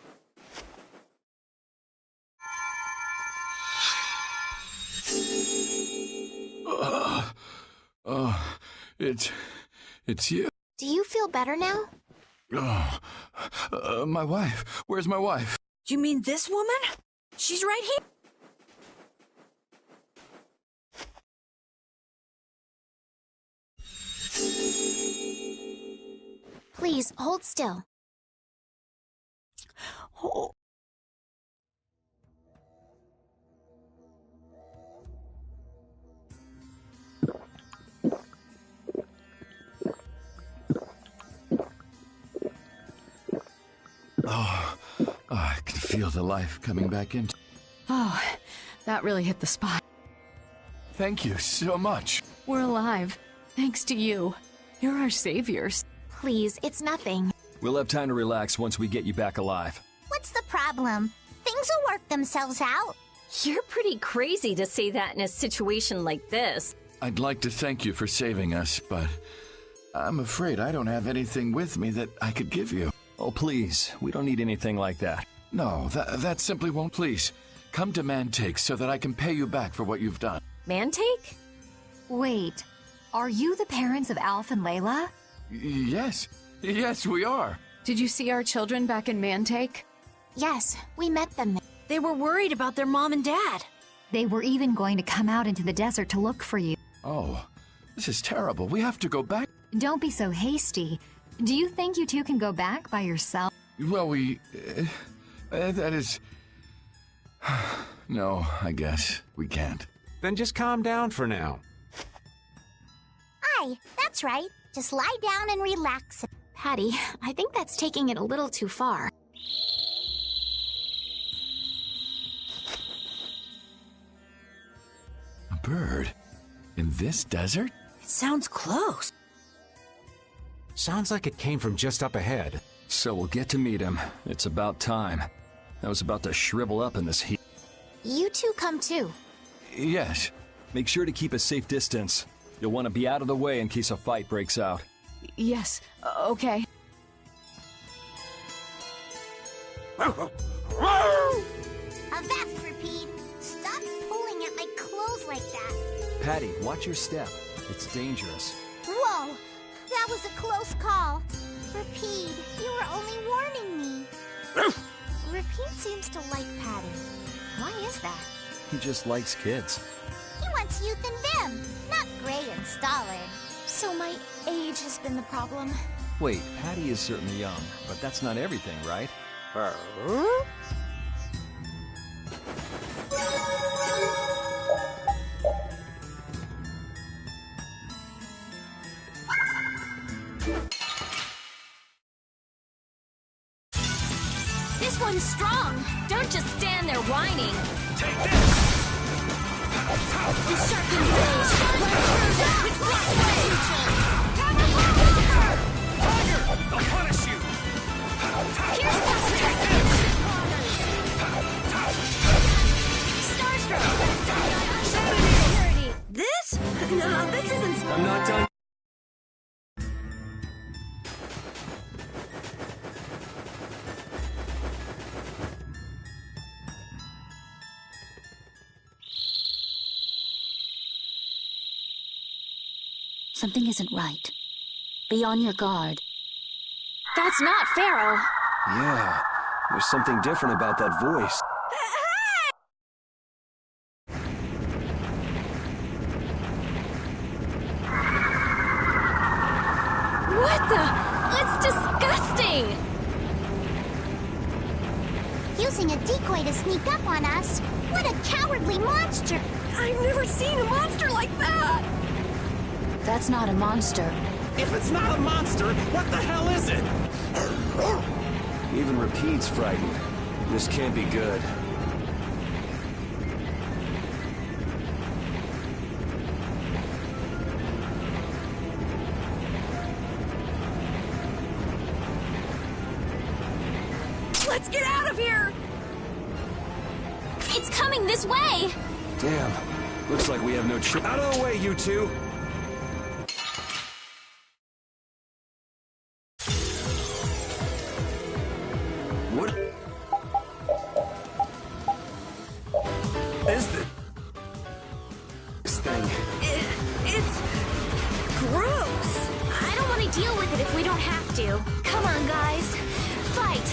It's you. Do you feel better now? My wife. Where's my wife? You mean this woman? She's right here. Please, hold still. Oh, I can feel the life coming back into. Oh, that really hit the spot. Thank you so much. We're alive. Thanks to you. You're our saviors. Please, it's nothing. We'll have time to relax once we get you back alive. What's the problem? Things will work themselves out. You're pretty crazy to say that in a situation like this. I'd like to thank you for saving us, but I'm afraid I don't have anything with me that I could give you. Oh, please. We don't need anything like that. No, that simply won't. Please, come to Mantake so that I can pay you back for what you've done. Mantake? Wait, are you the parents of Alf and Layla? Yes, we are. Did you see our children back in Mantake? Yes, we met them. They were worried about their mom and dad. They were even going to come out into the desert to look for you. Oh, this is terrible. We have to go back. Don't be so hasty. Do you think you two can go back by yourself? Well, that is... No, I guess we can't. Then just calm down for now. Aye, that's right. Just lie down and relax. Patty, I think that's taking it a little too far. A bird? In this desert? It sounds close. Sounds like it came from just up ahead. So we'll get to meet him. It's about time. I was about to shrivel up in this heat. You two come too. Yes. Make sure to keep a safe distance. You'll want to be out of the way in case a fight breaks out. Yes, okay. Avast, Repeat. Stop pulling at my clothes like that. Patty, watch your step. It's dangerous. Whoa, that was a close call. Repeat, you were only warning me. Repeat seems to like Patty. Why is that? He just likes kids. He wants youth and vim, not gray and stolid. So my age has been the problem. Wait, Patty is certainly young, but that's not everything, right? This one's strong. Don't just stand there whining. Take this! You sharpen blades. With Tiger! I'll punish you! Here's Starstruck! This? No, this isn't... I'm not done. Something isn't right. Be on your guard. That's not Pharaoh. Yeah, there's something different about that voice. What the? That's disgusting! Using a decoy to sneak up on us? What a cowardly monster! I've never seen a monster like that! That's not a monster. If it's not a monster, what the hell is it? Even Repeat's frightened. This can't be good. Let's get out of here! It's coming this way! Damn. Looks like we have no choice. Out of the way, you two! What is this thing? It's... gross! I don't want to deal with it if we don't have to. Come on, guys. Fight!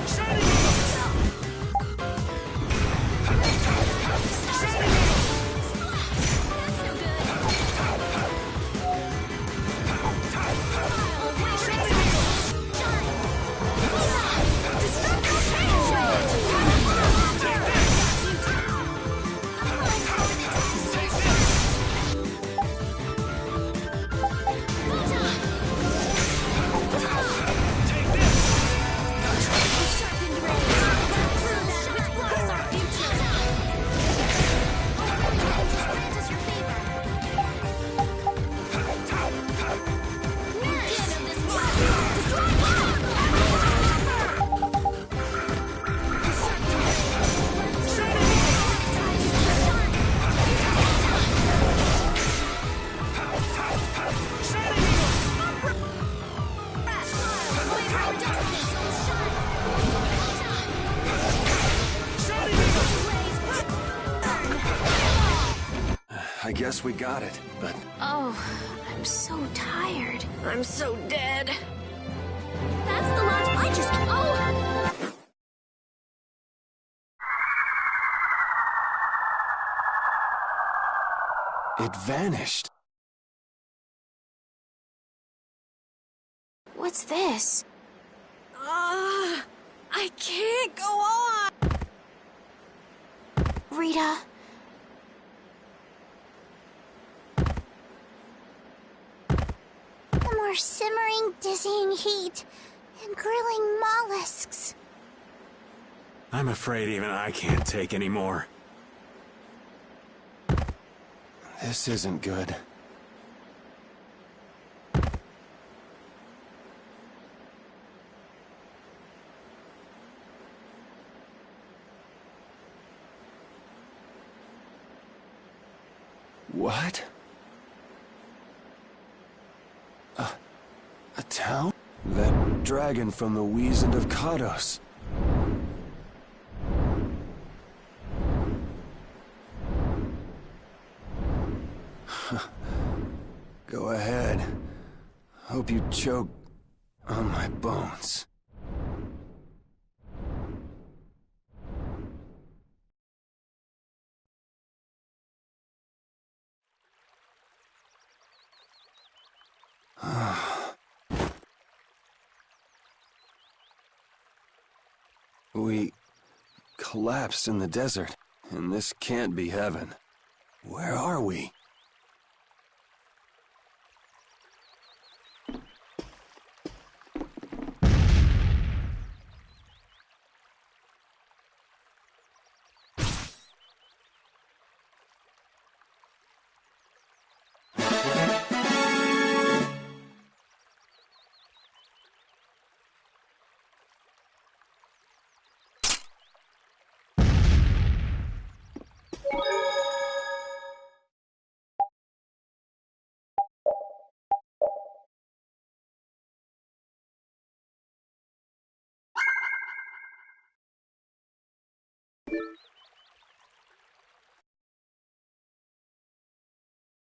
Shut I guess we got it, but... Oh, I'm so tired. I'm so dead. That's the lodge I just... Oh! It vanished. What's this? I can't go on! Rita. The more simmering, dizzying heat and grilling mollusks. I'm afraid even I can't take any more. This isn't good. What? A town? That dragon from the Wizened of Kados. Go ahead. Hope you choke on my bones. We collapsed in the desert, and this can't be heaven. Where are we?